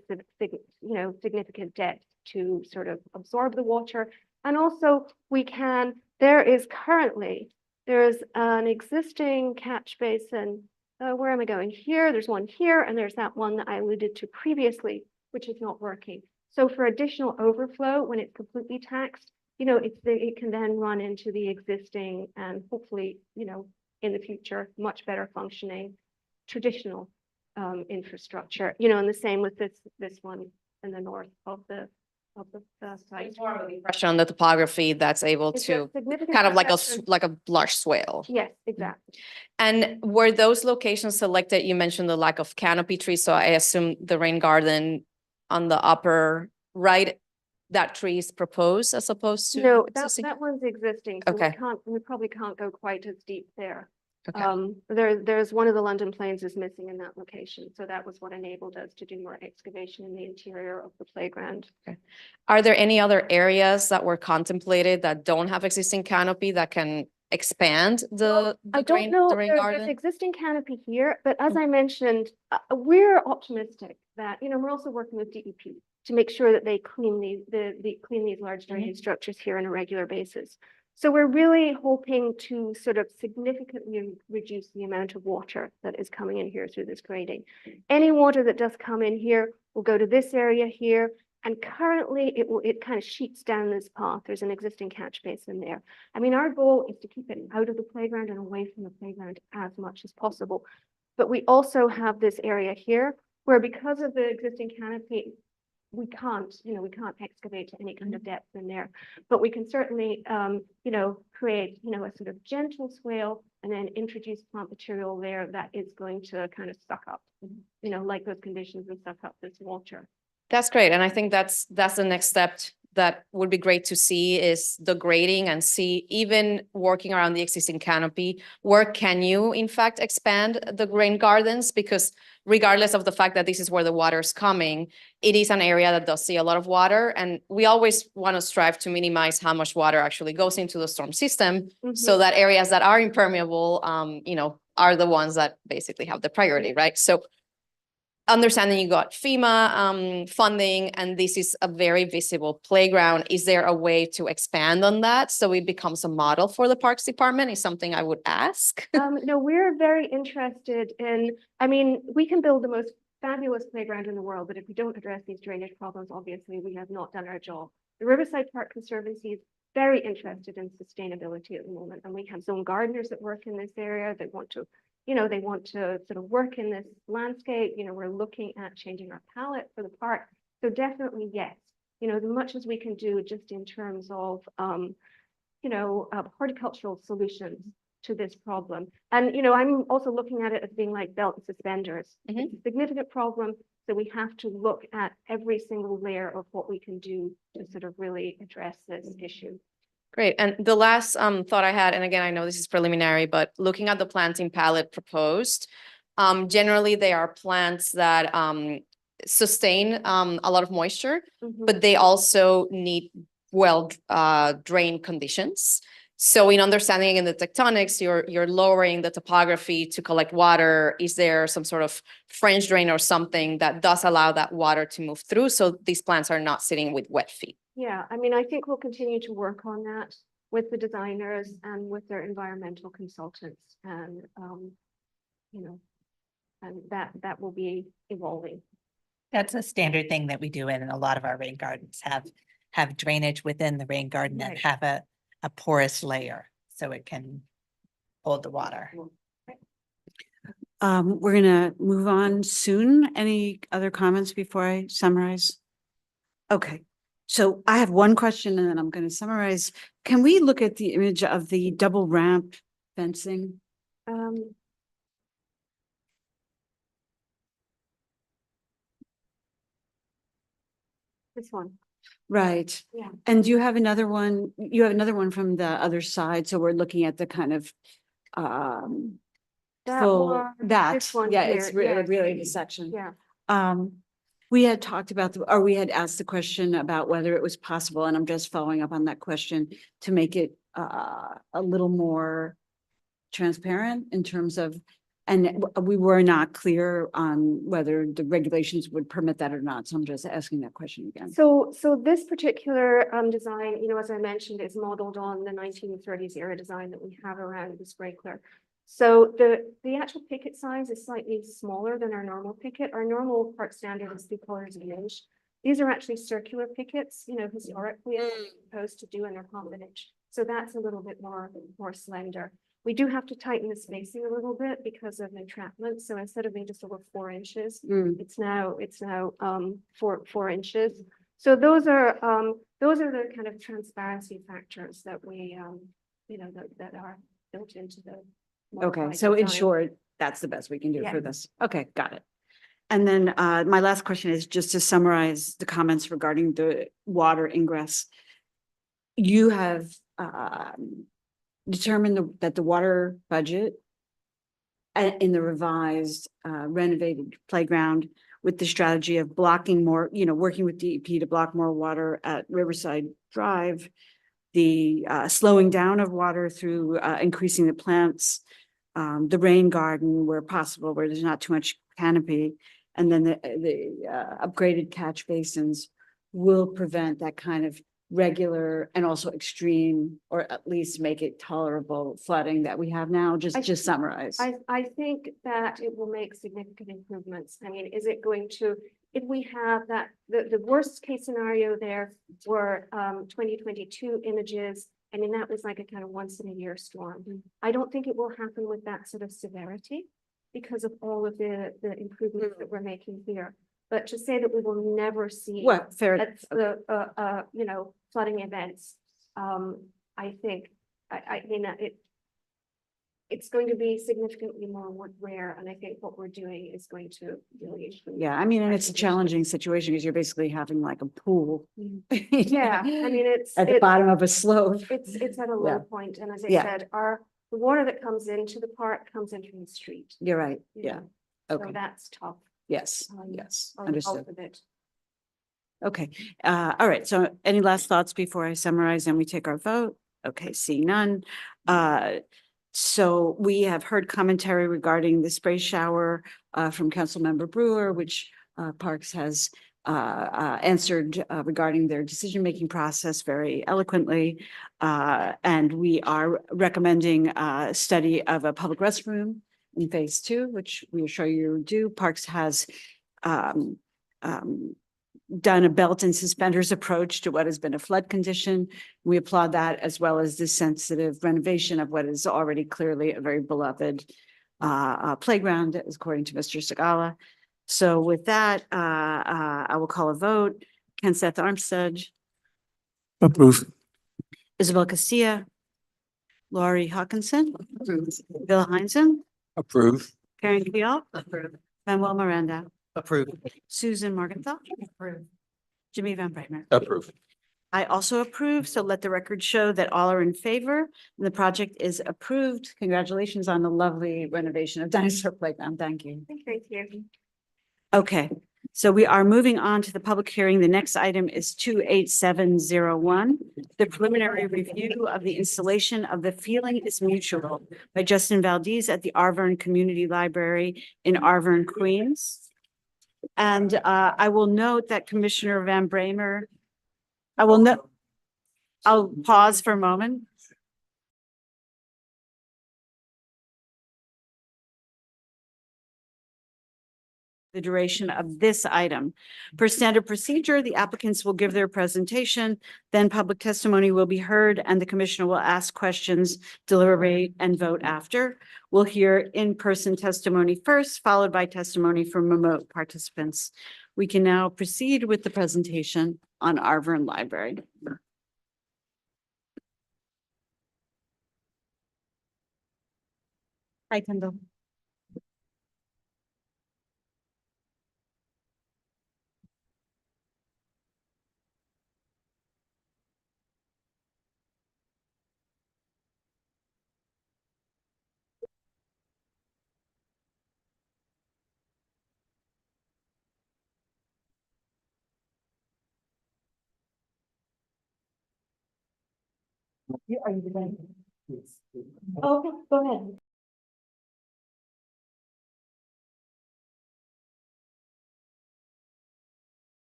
significant depth to sort of absorb the water. And also there's an existing catch basin. Where am I going? Here, there's one here, and there's that one that I alluded to previously, which is not working. So for additional overflow, when it's completely taxed, it can then run into the existing, and hopefully, in the future, much better functioning traditional infrastructure. And the same with this one in the north of the site. It's more of an impression on the topography that's able It's a to significant kind of protection. like a large swale. Yes, exactly. And were those locations selected? You mentioned the lack of canopy trees, so I assume the rain garden on the upper right, that tree is proposed as opposed to No, existing? that one's existing. So Okay. we probably can't go quite as deep there. Okay. There's one of the London plains is missing in that location. So that was what enabled us to do more excavation in the interior of the playground. Are there any other areas that were contemplated that don't have existing canopy that can expand the I don't rain know, there's garden? existing canopy here, but as I mentioned, we're optimistic that, we're also working with DEP to make sure that they clean these large drainage structures here on a regular basis. So we're really hoping to sort of significantly reduce the amount of water that is coming in here through this grading. Any water that does come in here will go to this area here. And currently it kind of sheets down this path. There's an existing catch basin there. Our goal is to keep it out of the playground and away from the playground as much as possible. But we also have this area here where, because of the existing canopy, we can't excavate to any kind of depth in there, but we can certainly, create, a sort of gentle swale and then introduce plant material there that is going to kind of suck up, like those conditions, and suck up this water. That's great. And I think that's the next step that would be great to see is the grading and see, even working around the existing canopy, where can you in fact expand the rain gardens? Because regardless of the fact that this is where the water is coming, it is an area that does see a lot of water. And we always want to strive to minimize how much water actually goes into the storm system, so that areas that are impermeable, are the ones that basically have the priority, right? So understanding you got FEMA funding, and this is a very visible playground. Is there a way to expand on that so it becomes a model for the Parks Department? Is something I would ask. No, we're very interested in, I mean, we can build the most fabulous playground in the world, but if we don't address these drainage problems, obviously we have not done our job. The Riverside Park Conservancy is very interested in sustainability at the moment, and we have zone gardeners that work in this area that want to, they want to sort of work in this landscape. We're looking at changing our palette for the park. So definitely, yes, as much as we can do just in terms of, horticultural solutions to this problem. And, I'm also looking at it as being like belt and suspenders. It's a significant problem. So we have to look at every single layer of what we can do to sort of really address this issue. Great. And the last thought I had, and again, I know this is preliminary, but looking at the planting palette proposed, generally they are plants that sustain a lot of moisture, but they also need well drained conditions. So in understanding in the tectonics, you're lowering the topography to collect water. Is there some sort of French drain or something that does allow that water to move through, so these plants are not sitting with wet feet? Yeah, I mean, I think we'll continue to work on that with the designers and with their environmental consultants, and and that will be evolving. That's a standard thing that we do in a lot of our rain gardens, have drainage within the rain garden and Right. have a porous layer so it can hold the water. We're gonna move on soon. Any other comments before I summarize? Okay, so I have one question and then I'm gonna summarize. Can we look at the image of the double ramp fencing? This one. Right. Yeah. And you have another one, from the other side, so we're looking at the kind of This one yeah, it's here, yeah. really the section. Yeah. We had talked about, we had asked the question about whether it was possible, and I'm just following up on that question, to make it a little more transparent in terms of, and we were not clear on whether the regulations would permit that or not. So I'm just asking that question again. So this particular design, as I mentioned, is modeled on the 1930s era design that we have around the sprinkler. So the actual picket size is slightly smaller than our normal picket. Our normal park standard is 3 quarters of an inch. These are actually circular pickets, historically, as opposed to do in their half an inch. So that's a little bit more slender. We do have to tighten the spacing a little bit because of entrapment. So instead of being just over 4 inches, it's now 4 inches. So those are the kind of transparency factors that we that are built into the. Okay, modified so in design. short, that's the best we can do Yeah. for this. Okay, got it. And then my last question is just to summarize the comments regarding the water ingress. You have determined that the water budget in the revised renovated playground, with the strategy of blocking more, working with DEP to block more water at Riverside Drive, the slowing down of water through increasing the plants, the rain garden where possible, where there's not too much canopy, and then the upgraded catch basins will prevent that kind of regular and also extreme, or at least make it tolerable flooding that we have now. Just summarize. I think that it will make significant improvements. I mean, is it going to, if we have that, the worst case scenario there were 2022 images. I mean, that was like a kind of once in a year storm. I don't think it will happen with that sort of severity because of all of the improvements that we're making here. But to say that we will never see Well, fair. flooding events, I think, I mean, it's going to be significantly more rare, and I think what we're doing is going to really improve. Yeah, I mean, and our it's a conditions. challenging situation because you're basically having like a pool. Yeah, I mean, At the bottom of a slope. it's at a Yeah. low point, and as I Yeah. said, the water that comes into the park comes in from the street. You're right. you Yeah. know, So Okay. that's tough. Yes. um, Yes. on Understood. both of it. Okay, all right, so any last thoughts before I summarize and we take our vote? Okay, seeing none. So we have heard commentary regarding the spray shower from Councilmember Brewer, which Parks has answered regarding their decision-making process very eloquently. And we are recommending a study of a public restroom in phase 2, which we assure you do. Parks has done a belt and suspenders approach to what has been a flood condition. We applaud that, as well as the sensitive renovation of what is already clearly a very beloved playground, according to Mr. Segala. So with that, I will call a vote. Ken Seth Armstead, Approve. Isabel Casilla, Laurie Hawkinson, Bill Heinzen, Approve. Karen Kwiat, Manuel Miranda, Approve. Susan Morgenthau, Jimmy Van Brightner. Approve. I also approve, so let the record show that all are in favor. And the project is approved. Congratulations on the lovely renovation of Dinosaur Playground. Thank you. Thank you. Okay, so we are moving on to the public hearing. The next item is 28701, the preliminary review of the installation of The Feeling is Mutual by Justin Valdez at the Arverne Community Library in Arverne, Queens. And I will note that Commissioner Van Bramer, I'll pause for a moment. The duration of this item. Per standard procedure, the applicants will give their presentation, then public testimony will be heard, and the commissioner will ask questions, deliberate, and vote after. We'll hear in-person testimony first, followed by testimony from remote participants. We can now proceed with the presentation on Arverne Library. Hi, Kendall. Are you ready? Okay, go ahead.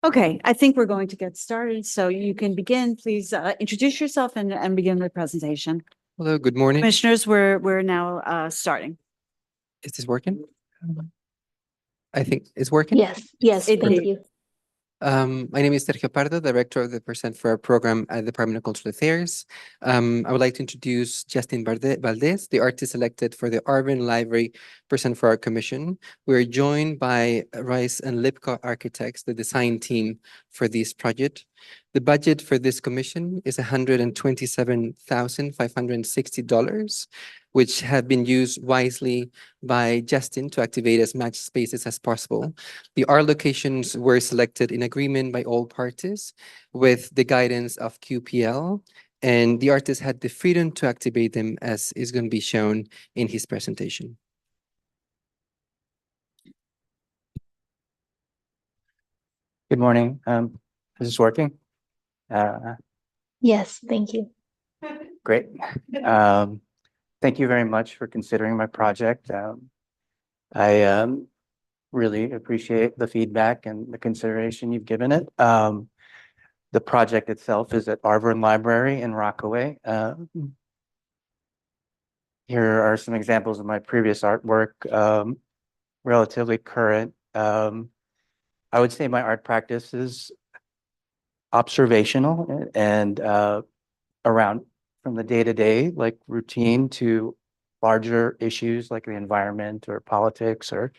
Okay, I think we're going to get started. So you can begin, please introduce yourself and begin the presentation. Hello, good morning. Commissioners, we're now starting. Is this working? I think it's working. Yes, It thank did. you. My name is Sergio Pardo, Director of the Percent for Our program at the Department of Cultural Affairs. I would like to introduce Justin Valdez, the artist selected for the Urban Library Percent for Our Commission. We're joined by Rice and Lipko Architects, the design team for this project. The budget for this commission is $127,560, which have been used wisely by Justin to activate as much spaces as possible. The art locations were selected in agreement by all parties with the guidance of QPL, and the artist had the freedom to activate them as is going to be shown in his presentation. Good morning. Is this working? Yes, thank you. Great. Thank you very much for considering my project. I really appreciate the feedback and the consideration you've given it. The project itself is at Arborn Library in Rockaway. Here are some examples of my previous artwork, relatively current. I would say my art practice is observational and around from the day-to-day, like routine, to larger issues like the environment or politics, or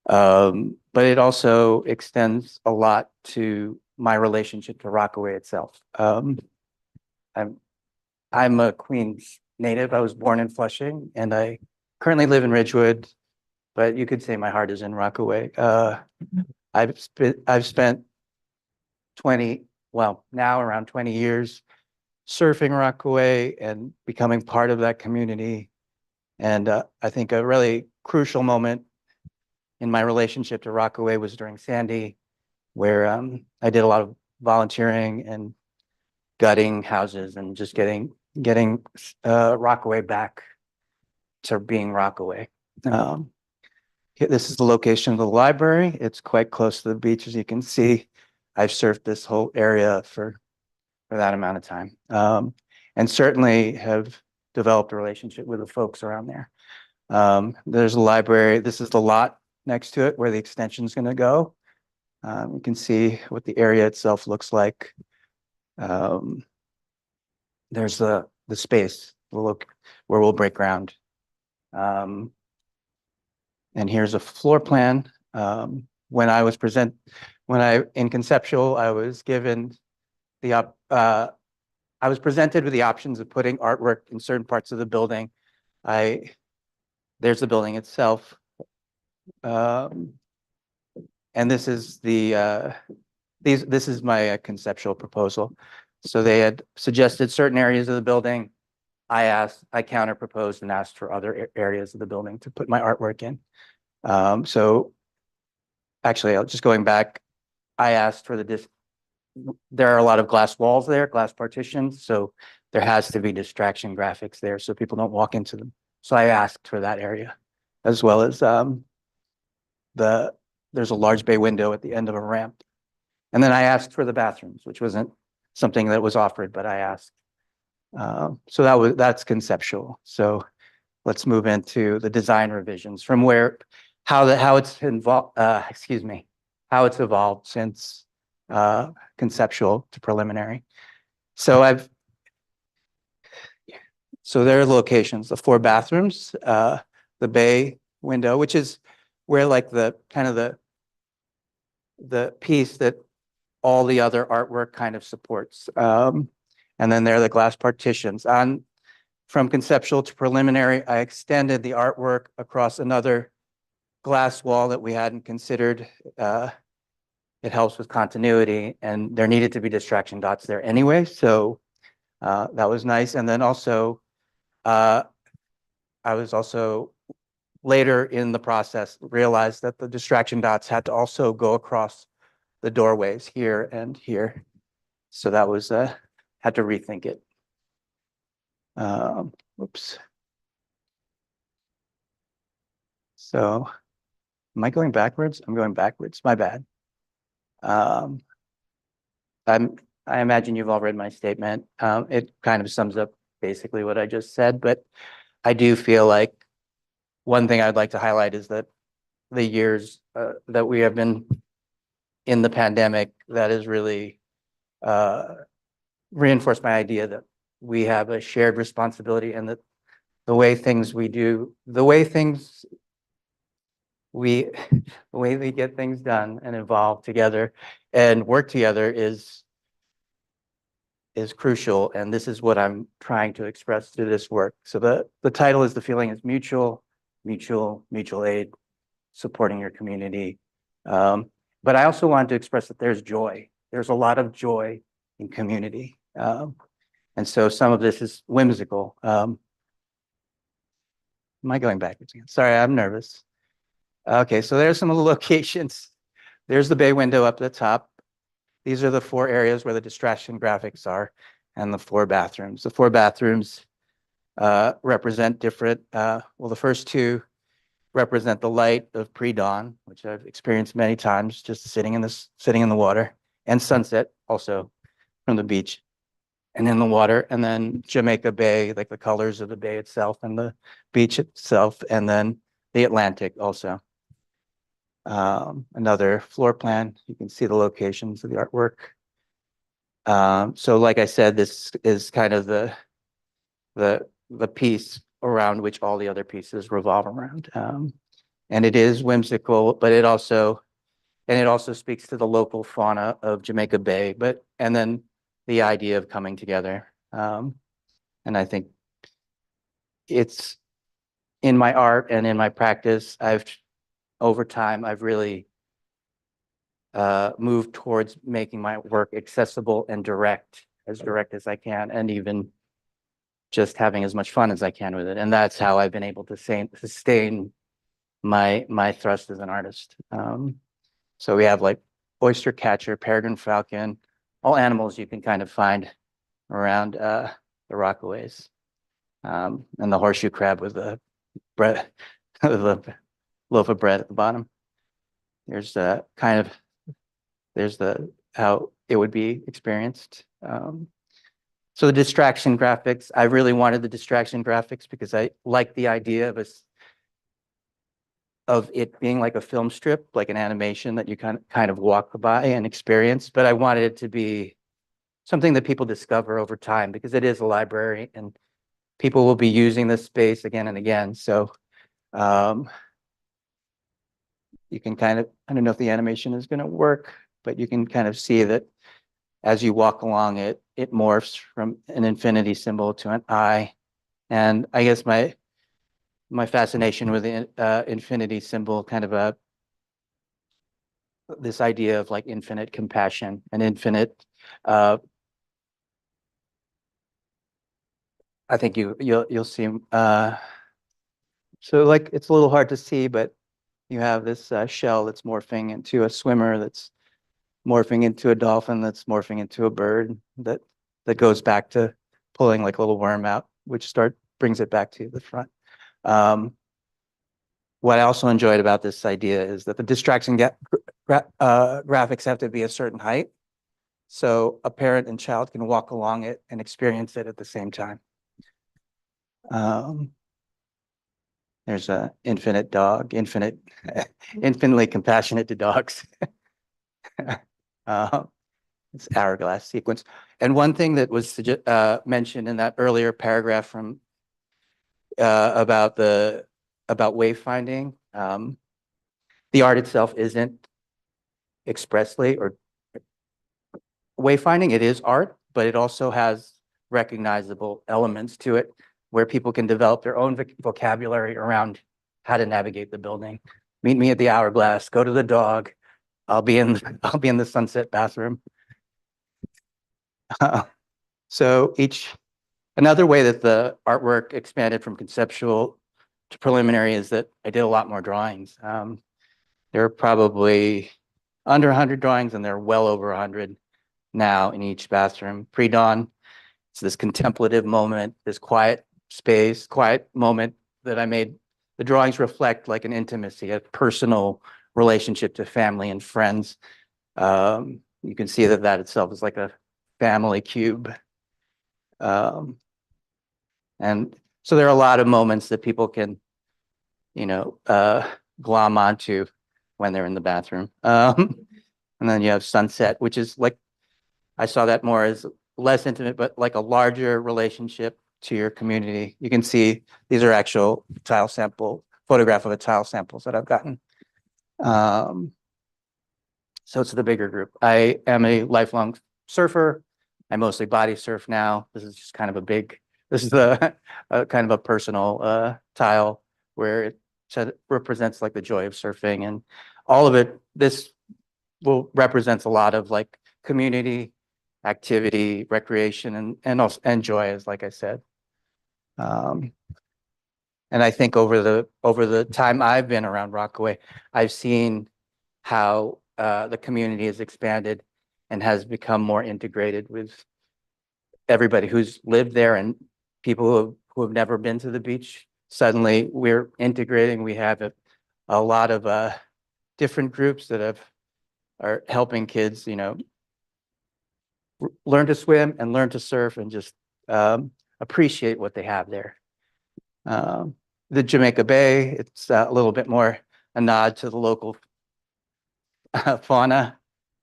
but it also extends a lot to my relationship to Rockaway itself. I'm a Queens native. I was born in Flushing and I currently live in Ridgewood, but you could say my heart is in Rockaway. I've spent 20, well, now around 20 years surfing Rockaway and becoming part of that community. And I think a really crucial moment in my relationship to Rockaway was during Sandy, where I did a lot of volunteering and gutting houses and just getting Rockaway back to being Rockaway. This is the location of the library. It's quite close to the beach, as you can see. I've surfed this whole area for that amount of time, and certainly have developed a relationship with the folks around there. There's a library. This is the lot next to it where the extension is going to go. You can see what the area itself looks like. There's the space, the look where we'll break ground. And here's a floor plan. When in conceptual, I was given I was presented with the options of putting artwork in certain parts of the building. There's the building itself. And this is this is my conceptual proposal. So they had suggested certain areas of the building. I counter proposed and asked for other areas of the building to put my artwork in. So actually, just going back, I asked for there are a lot of glass walls there, glass partitions, so there has to be distraction graphics there so people don't walk into them. So I asked for that area, as well as there's a large bay window at the end of a ramp. And then I asked for the bathrooms, which wasn't something that was offered, but I asked. So that's conceptual. So let's move into the design revisions from how it's evolved since conceptual to preliminary. So there are locations, the 4 bathrooms, the bay window, which is where like the kind of the piece that all the other artwork kind of supports. And then there are the glass partitions. From conceptual to preliminary, I extended the artwork across another glass wall that we hadn't considered. It helps with continuity, and there needed to be distraction dots there anyway. So that was nice. And then also, I was also later in the process realized that the distraction dots had to also go across the doorways here and here. So that was, had to rethink it. Oops. So am I going backwards? I'm going backwards, my bad. I imagine you've all read my statement. It kind of sums up basically what I just said, but I do feel like one thing I'd like to highlight is that the years that we have been in the pandemic, that has really reinforced my idea that we have a shared responsibility, and that the way things we do, the way we get things done and evolve together and work together is crucial. And this is what I'm trying to express through this work. So the title is The Feeling is Mutual Aid, Supporting Your Community. But I also wanted to express that there's joy. There's a lot of joy in community. And so some of this is whimsical. Am I going backwards again? Sorry, I'm nervous. Okay, so there's some of the locations. There's the bay window up at the top. These are the 4 areas where the distraction graphics are, and the 4 bathrooms. The 4 bathrooms represent different, well, the first 2 represent the light of pre-dawn, which I've experienced many times just sitting in the water, and sunset also from the beach and in the water, and then Jamaica Bay, like the colors of the bay itself and the beach itself, and then the Atlantic also. Another floor plan, you can see the locations of the artwork. So like I said, this is kind of the piece around which all the other pieces revolve around. And it is whimsical, but it also speaks to the local fauna of Jamaica Bay, and then the idea of coming together. And I think it's in my art and in my practice, over time, I've really moved towards making my work accessible and as direct as I can, and even just having as much fun as I can with it. And that's how I've been able to sustain my thrust as an artist. So we have like oyster catcher, peregrine falcon, all animals you can kind of find around the Rockaways, and the horseshoe crab with the bread, the loaf of bread at the bottom. There's how it would be experienced. So the distraction graphics, I really wanted the distraction graphics because I like the idea of it being like a film strip, like an animation that you kind of walk by and experience. But I wanted it to be something that people discover over time, because it is a library and people will be using this space again and again. So you can kind of, I don't know if the animation is going to work, but you can kind of see that as you walk along it, it morphs from an infinity symbol to an eye. And I guess my fascination with the infinity symbol, kind of this idea of like infinite compassion and infinite, I think you'll see, so like it's a little hard to see, but you have this shell that's morphing into a swimmer, that's morphing into a dolphin, that's morphing into a bird, that goes back to pulling like a little worm out, which brings it back to the front. What I also enjoyed about this idea is that the distraction graphics have to be a certain height, so a parent and child can walk along it and experience it at the same time. There's an infinite dog, infinitely compassionate to dogs. It's hourglass sequence. And one thing that was mentioned in that earlier paragraph from about wayfinding, the art itself isn't expressly or wayfinding. It is art, but it also has recognizable elements to it where people can develop their own vocabulary around how to navigate the building. Meet me at the hourglass, go to the dog. I'll be in the sunset bathroom. So another way that the artwork expanded from conceptual to preliminary is that I did a lot more drawings. There are probably under 100 drawings, and there are well over 100 now in each bathroom. Pre-dawn, it's this contemplative moment, this quiet space, quiet moment that I made. The drawings reflect like an intimacy, a personal relationship to family and friends. You can see that itself is like a family cube. And so there are a lot of moments that people can, glom onto when they're in the bathroom. And then you have Sunset, which is like, I saw that more as less intimate, but like a larger relationship to your community. You can see these are actual photograph of the tile samples that I've gotten. So it's the bigger group. I am a lifelong surfer. I mostly body surf now. This is just kind of this is a kind of a personal tile where it represents like the joy of surfing, and all of it. This represents a lot of like community activity, recreation, and also joy, as like I said. And I think over the time I've been around Rockaway, I've seen how the community has expanded and has become more integrated with everybody who's lived there, and people who have never been to the beach. Suddenly we're integrating. We have a lot of different groups that are helping kids, learn to swim and learn to surf and just appreciate what they have there. The Jamaica Bay, it's a little bit more a nod to the local fauna.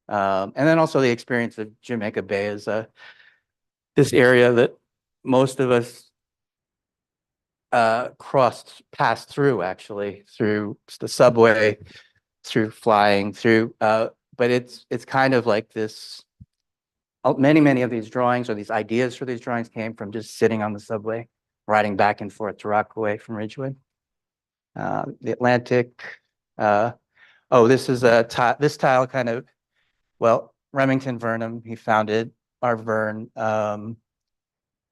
And then also the experience of Jamaica Bay is this area that most of us passed through, actually, through the subway, through flying, but it's kind of like this. Many of these drawings or these ideas for these drawings came from just sitting on the subway, riding back and forth to Rockaway from Ridgewood. The Atlantic. This is this tile kind of, well, Remington Vernum, he founded Art Vern.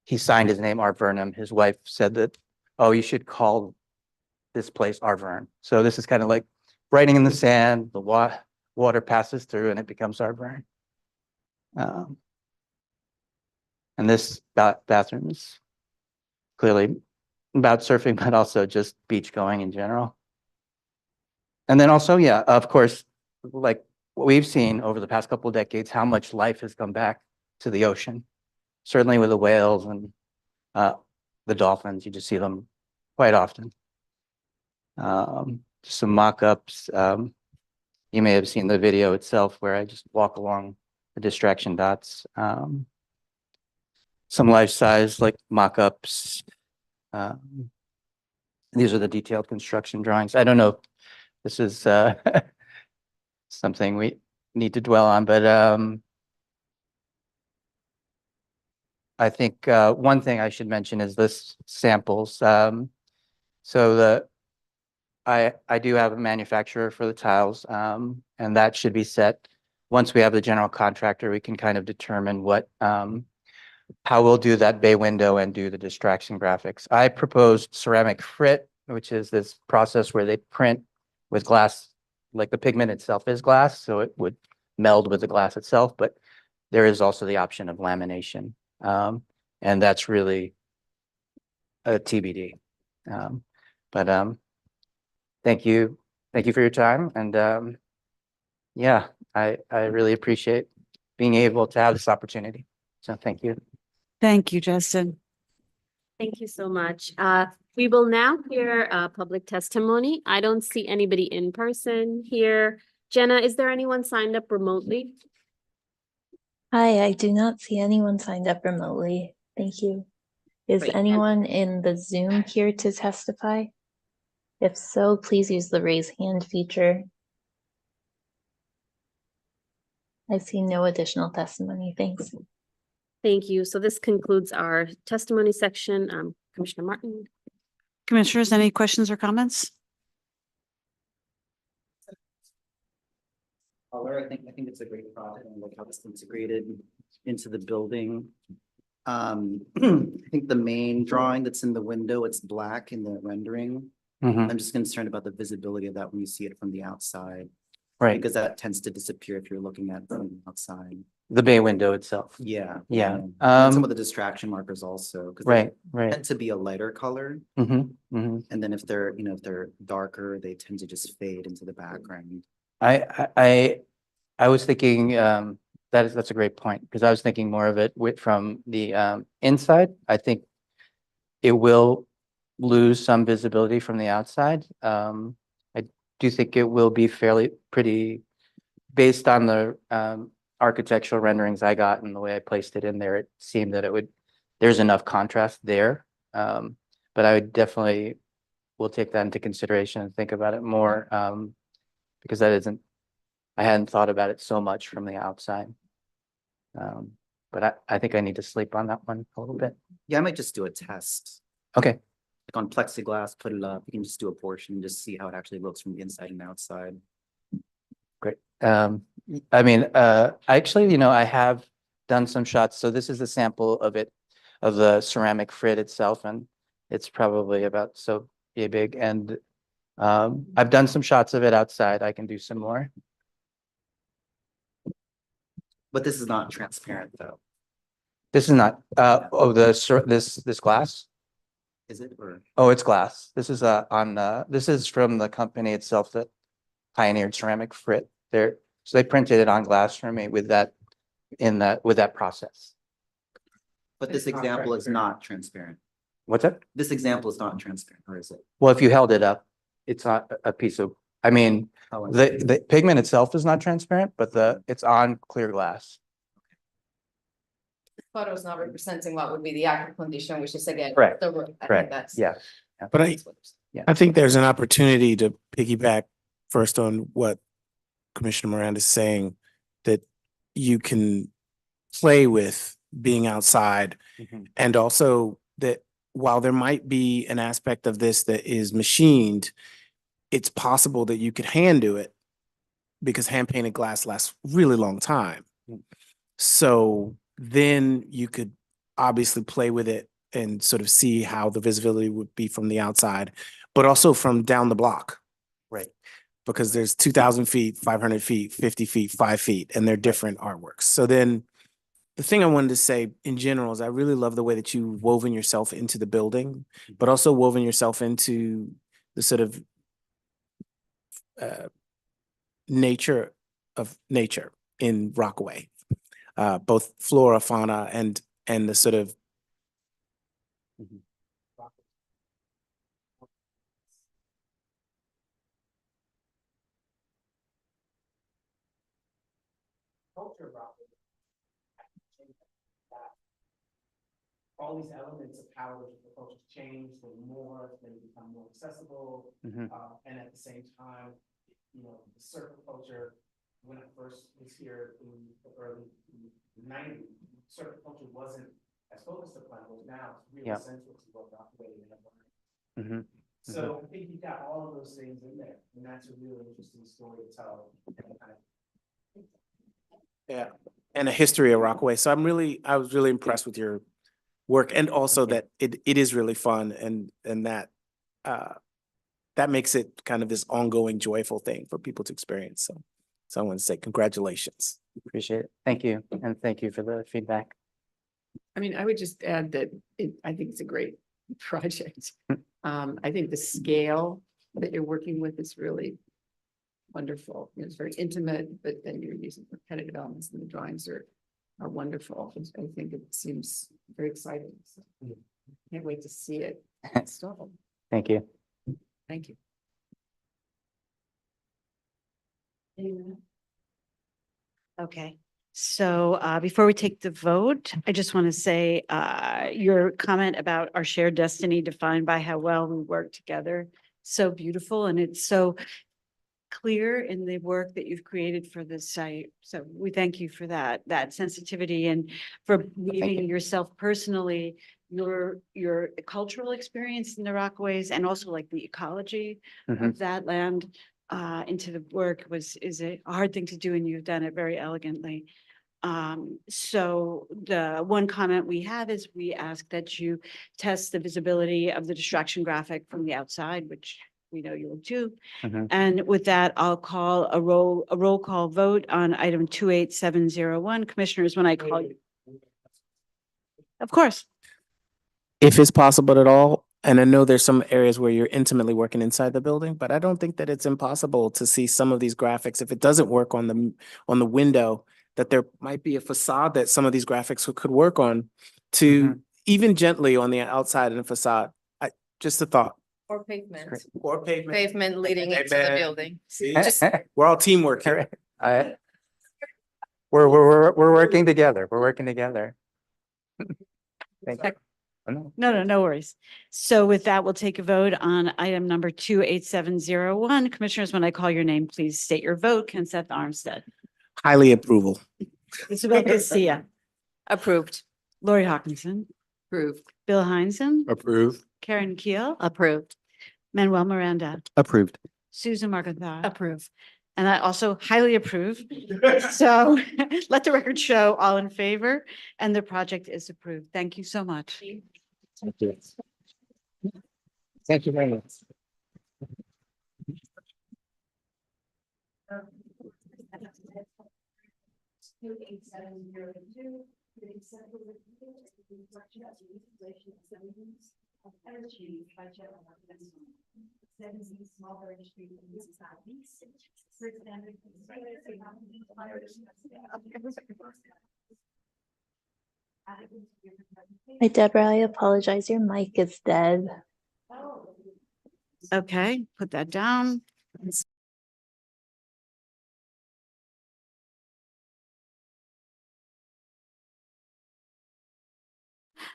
He signed his name Art Vernum. His wife said that, you should call this place Art Vern. So this is kind of like writing in the sand, the water passes through and it becomes Art Vern. And this bathroom is clearly about surfing, but also just beach going in general. And then also, yeah, of course, like what we've seen over the past couple of decades, how much life has come back to the ocean. Certainly with the whales and the dolphins, you just see them quite often. Some mock-ups. You may have seen the video itself where I just walk along the distraction dots. Some life-size like mock-ups. These are the detailed construction drawings. I don't know if this is something we need to dwell on, but I think one thing I should mention is this samples. So I do have a manufacturer for the tiles, and that should be set. Once we have the general contractor, we can kind of determine how we'll do that bay window and do the distraction graphics. I proposed ceramic frit, which is this process where they print with glass, like the pigment itself is glass, so it would meld with the glass itself, but there is also the option of lamination. And that's really a TBD. Thank you. Thank you for your time. And yeah, I really appreciate being able to have this opportunity. So thank you. Thank you, Justin. Thank you so much. We will now hear public testimony. I don't see anybody in person here. Jenna, is there anyone signed up remotely? Hi, I do not see anyone signed up remotely. Thank you. Is Great. anyone in the Zoom here to testify? If so, please use the raise hand feature. I see no additional testimony. Thanks. Thank you. So this concludes our testimony section. Commissioner Martin. Commissioners, any questions or comments? I think it's a great project and like how it's integrated into the building. I think the main drawing that's in the window, it's black in the rendering. Mhm. I'm just concerned about the visibility of that when you see it from the outside. Right. Because that tends to disappear if you're looking at it from the outside. The bay window itself. Yeah. Yeah. And some of the distraction markers also. 'Cause they Right. tend to be a lighter color. Mm-hmm. And then if they're darker, they tend to just fade into the background. I was thinking that's a great point, because I was thinking more of it from the inside. I think it will lose some visibility from the outside. I do think it will be pretty based on the architectural renderings I got and the way I placed it in there, it seemed that there's enough contrast there. But I would definitely will take that into consideration and think about it more, because I hadn't thought about it so much from the outside. But I think I need to sleep on that one a little bit. Yeah, I might just do a test. Okay. Like on plexiglass, put it up. You can just do a portion, just see how it actually looks from the inside and outside. Great. I mean, actually, I have done some shots. So this is a sample of it, of the ceramic frit itself, and it's probably about so big. And I've done some shots of it outside. I can do some more. But this is not transparent though, This is not, this glass? is it? Or Oh, it's glass. This is this is from the company itself that pioneered ceramic frit. So they printed it on glass for me with that process. but this example is not transparent. What's that? This example is not transparent, or is it? Well, if you held it up, it's not a piece of, I mean, Oh, I see. the pigment itself is not transparent, but it's on clear glass. Photo is not representing what would be the actual condition, which is again. Correct, the roof. I think Correct, that's- yeah. But Yeah. I think there's an opportunity to piggyback first on what Commissioner Miranda is saying, that you can play with being outside, Mhm. and also that while there might be an aspect of this that is machined, it's possible that you could hand do it because hand painted glass lasts really long time. Mm. So then you could obviously play with it and sort of see how the visibility would be from the outside, but also from down the block. Right. Because there's 2,000 feet, 500 feet, 50 feet, 5 feet, and they're different artworks. So then the thing I wanted to say in general is I really love the way that you've woven yourself into the building, but also woven yourself into the sort of nature of nature in Rockaway, both flora, fauna, and the sort of Mhm. culture of Rockaway. All these elements of how the culture change, they morph, they become more accessible, Mhm. and at the same time, the surf culture, when I first was here in the early 90s, surf culture wasn't as focused upon it now. It's really Yeah. central to what Rockaway is. Mhm. So I think you've got all of those things in there, and that's a really interesting story to tell. Yeah, and a history of Rockaway. So I was really impressed with your work, and also that it is really fun, and that that makes it kind of this ongoing joyful thing for people to experience. So I want to say congratulations. Appreciate it. Thank you. And thank you for the feedback. I mean, I would just add that I think it's a great project. I think the scale that you're working with is really wonderful. It's very intimate, but then you're using repetitive elements and the drawings are wonderful. I think it seems very exciting. So can't wait to see it installed. Thank you. Thank you. Okay, so before we take the vote, I just want to say your comment about our shared destiny defined by how well we work together, so beautiful, and it's so clear in the work that you've created for this site. So we thank you for that sensitivity, and for weaving yourself personally, your cultural experience in the Rockaways, and also like the ecology Mhm. of that land into the work is a hard thing to do, and you've done it very elegantly. So the one comment we have is we ask that you test the visibility of the distraction graphic from the outside, which we know you will do. Mhm. And with that, I'll call a roll call vote on item 28701. Commissioners, when I call you. Of course. If it's possible at all, and I know there's some areas where you're intimately working inside the building, but I don't think that it's impossible to see some of these graphics. If it doesn't work on the window, that there might be a facade that some of these graphics could work on to even gently on the outside of the facade. Just a thought. Or pavement. Or pavement. Pavement leading into the Amen. building. See? Just We're all teamwork here. We're working together. We're working together. Thank you. Oh, no. No worries. So with that, we'll take a vote on item number 28701. Commissioners, when I call your name, please state your vote. Ken Seth Armstead. Highly approval. Isabel Garcia. Approved. Lori Hawkinson. Approved. Bill Heinzen. Approve. Karen Keel. Approved. Manuel Miranda. Approved. Susan Margaret. Approve. And I also highly approve. So let the record show all in favor, and the project is approved. Thank you so much. Thank you. Thank you very much. Hi, Deborah, I apologize. Your mic is dead. Okay, put that down.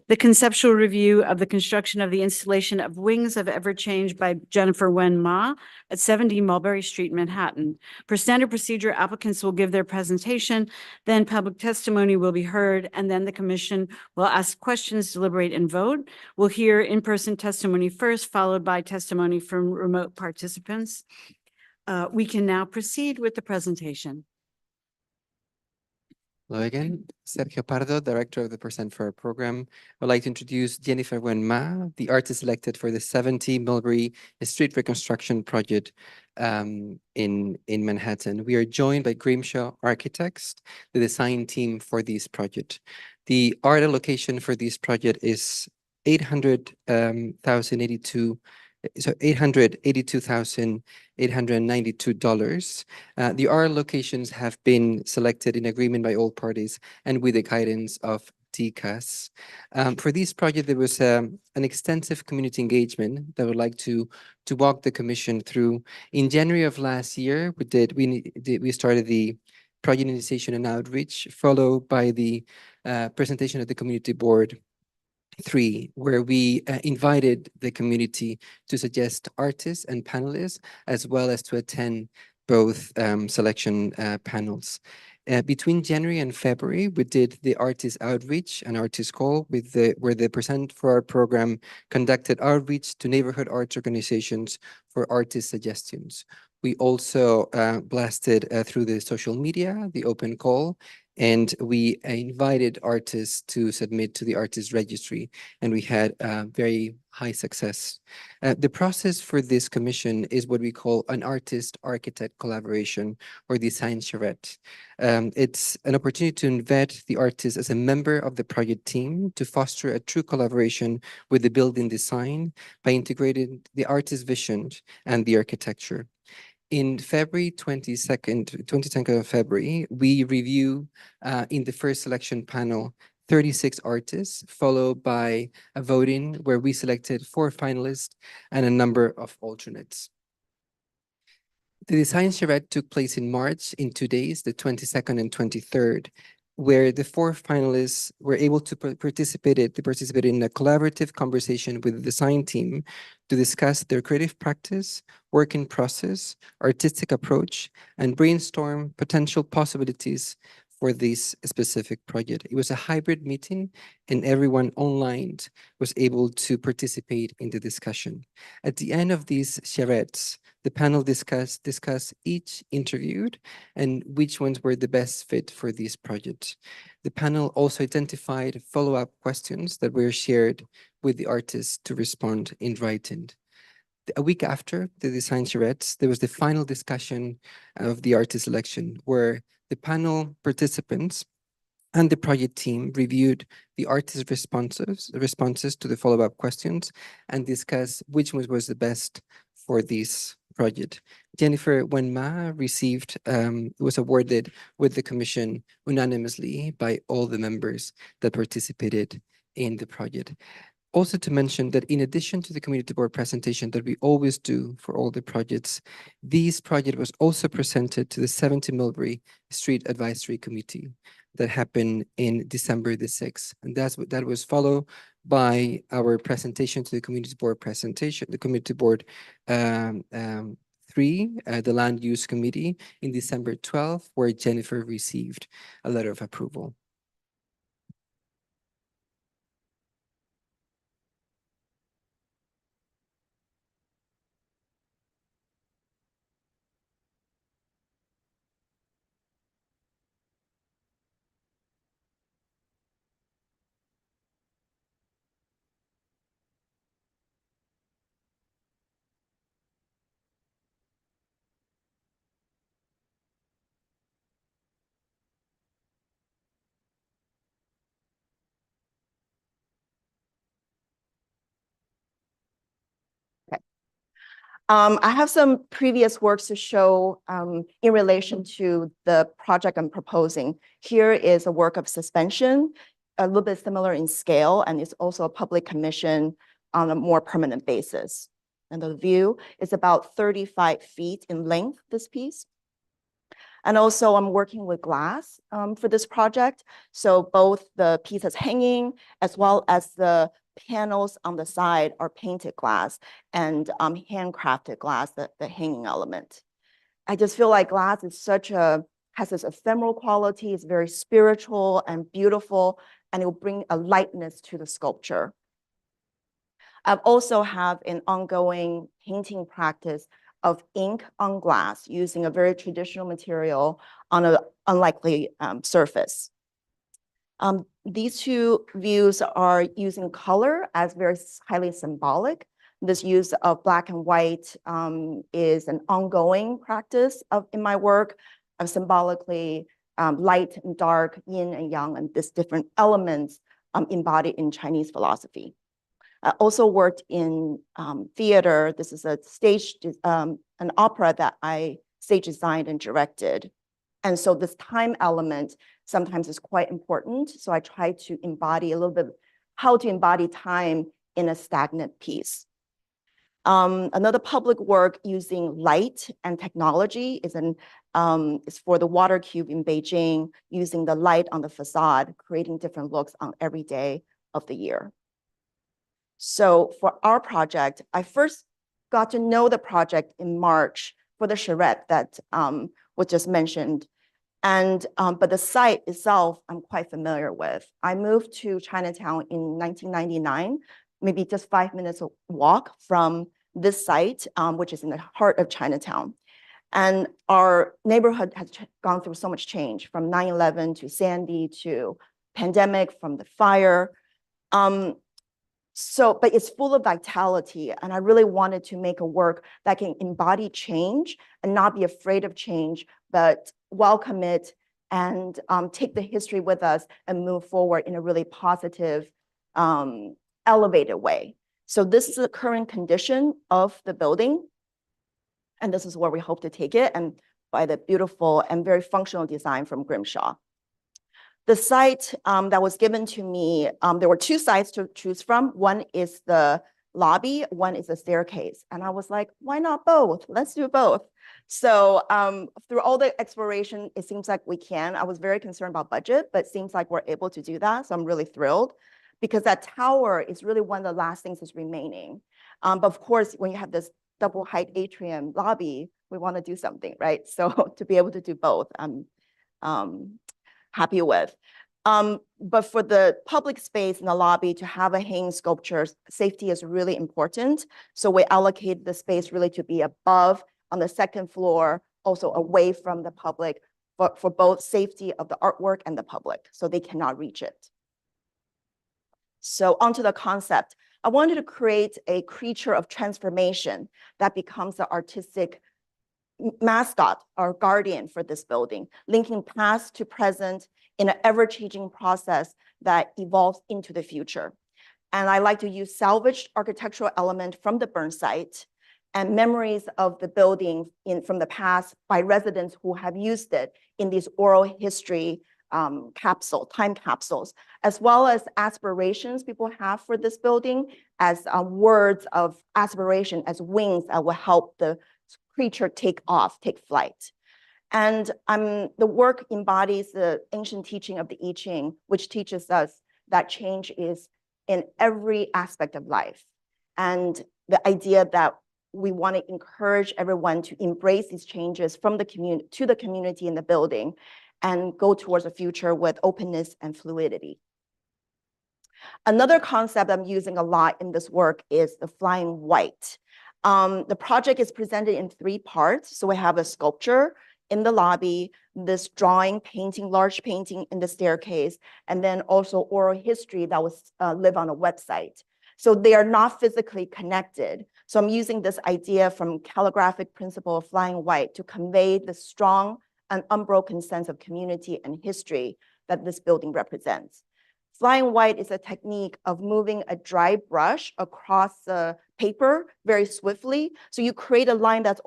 The conceptual review of the construction of the installation of Wings of Everchange by Jennifer Wen Ma at 70 Mulberry Street, Manhattan. Per standard procedure, applicants will give their presentation, then public testimony will be heard, and then the commission will ask questions, deliberate, and vote. We'll hear in-person testimony first, followed by testimony from remote participants. We can now proceed with the presentation. Hello again, Sergio Pardo, Director of the Percent for Our program. I'd like to introduce Jennifer Wen Ma, the artist selected for the 70 Mulberry Street Reconstruction Project in Manhattan. We are joined by Grimshaw Architects, the design team for this project. The art allocation for this project is $882,892. The art locations have been selected in agreement by all parties and with the guidance of DCAS. For this project, there was an extensive community engagement that I would like to walk the commission through. In January of last year, we started the project initiation and outreach, followed by the presentation of the community board 3, where we invited the community to suggest artists and panelists, as well as to attend both selection panels. Between January and February, we did the artist outreach and artist call where the Percent for Our program conducted outreach to neighborhood arts organizations for artist suggestions. We also blasted through the social media, the open call, and we invited artists to submit to the artist registry, and we had very high success. The process for this commission is what we call an artist-architect collaboration, or design charrette. It's an opportunity to embed the artist as a member of the project team to foster a true collaboration with the building design by integrating the artist's vision and the architecture. In February 22nd of February, we review in the first selection panel 36 artists, followed by a voting where we selected 4 finalists and a number of alternates. The design charrette took place in March in 2 days, the 22nd and 23rd, where the 4 finalists were able to participate in a collaborative conversation with the design team to discuss their creative practice, work in process, artistic approach, and brainstorm potential possibilities for this specific project. It was a hybrid meeting, and everyone online was able to participate in the discussion. At the end of these charrettes, the panel discuss each interviewed and which ones were the best fit for this project. The panel also identified follow-up questions that were shared with the artists to respond in writing. A week after the design charrettes, there was the final discussion of the artist selection, where the panel participants and the project team reviewed the artist's responses to the follow-up questions and discussed which one was the best for this project. Jennifer Wen Ma was awarded with the commission unanimously by all the members that participated in the project. Also to mention that in addition to the community board presentation that we always do for all the projects, this project was also presented to the 70 Millbury Street Advisory Committee that happened in December the 6th. And that was followed by our presentation to the community board presentation, the community board 3, the land use committee in December 12th, where Jennifer received a letter of approval. I have some previous works to show in relation to the project I'm proposing. Here is a work of suspension, a little bit similar in scale, and it's also a public commission on a more permanent basis. And the view is about 35 feet in length, this piece. And also I'm working with glass for this project. So both the pieces hanging as well as the panels on the side are painted glass and handcrafted glass, the hanging element. I just feel like glass is has this ephemeral quality, it's very spiritual and beautiful, and it will bring a lightness to the sculpture. I also have an ongoing painting practice of ink on glass using a very traditional material on an unlikely surface. These two views are using color as very highly symbolic. This use of black and white is an ongoing practice in my work of symbolically light and dark, yin and yang, and these different elements embodied in Chinese philosophy. I also worked in theater. This is a stage, an opera that I stage designed and directed. And so this time element sometimes is quite important. So I try to embody a little bit how to embody time in a stagnant piece. Another public work using light and technology is for the Water Cube in Beijing, using the light on the facade, creating different looks on every day of the year. So for our project, I first got to know the project in March for the charrette that was just mentioned. And but the site itself, I'm quite familiar with. I moved to Chinatown in 1999, maybe just 5 minutes walk from this site, which is in the heart of Chinatown. And our neighborhood has gone through so much change, from 9/11 to Sandy to pandemic, from the fire. But it's full of vitality, and I really wanted to make a work that can embody change and not be afraid of change, but welcome it and take the history with us and move forward in a really positive, elevated way. So this is the current condition of the building, and this is where we hope to take it, and by the beautiful and very functional design from Grimshaw. The site that was given to me, there were two sites to choose from. One is the lobby, one is the staircase. And I was like, why not both? Let's do both. So through all the exploration, it seems like we can. I was very concerned about budget, but it seems like we're able to do that. So I'm really thrilled, because that tower is really one of the last things that's remaining. But of course, when you have this double height atrium lobby, we want to do something, right? So to be able to do both, I'm happy with. But for the public space in the lobby to have a hanging sculpture, safety is really important. So we allocate the space really to be above on the second floor, also away from the public, for both safety of the artwork and the public, so they cannot reach it. So onto the concept. I wanted to create a creature of transformation that becomes the artistic mascot or guardian for this building, linking past to present in an ever-changing process that evolves into the future. And I like to use salvaged architectural element from the burn site and memories of the building from the past by residents who have used it in these oral history time capsules, as well as aspirations people have for this building as words of aspiration, as wings that will help the creature take flight. And the work embodies the ancient teaching of the I Ching, which teaches us that change is in every aspect of life. And the idea that we want to encourage everyone to embrace these changes from the community to the community in the building and go towards a future with openness and fluidity. Another concept I'm using a lot in this work is the flying white. The project is presented in 3 parts. So we have a sculpture in the lobby, this drawing, painting, large painting in the staircase, and then also oral history that was live on a website. So they are not physically connected. So I'm using this idea from calligraphic principle of flying white to convey the strong and unbroken sense of community and history that this building represents. Flying white is a technique of moving a dry brush across the paper very swiftly. So you create a line that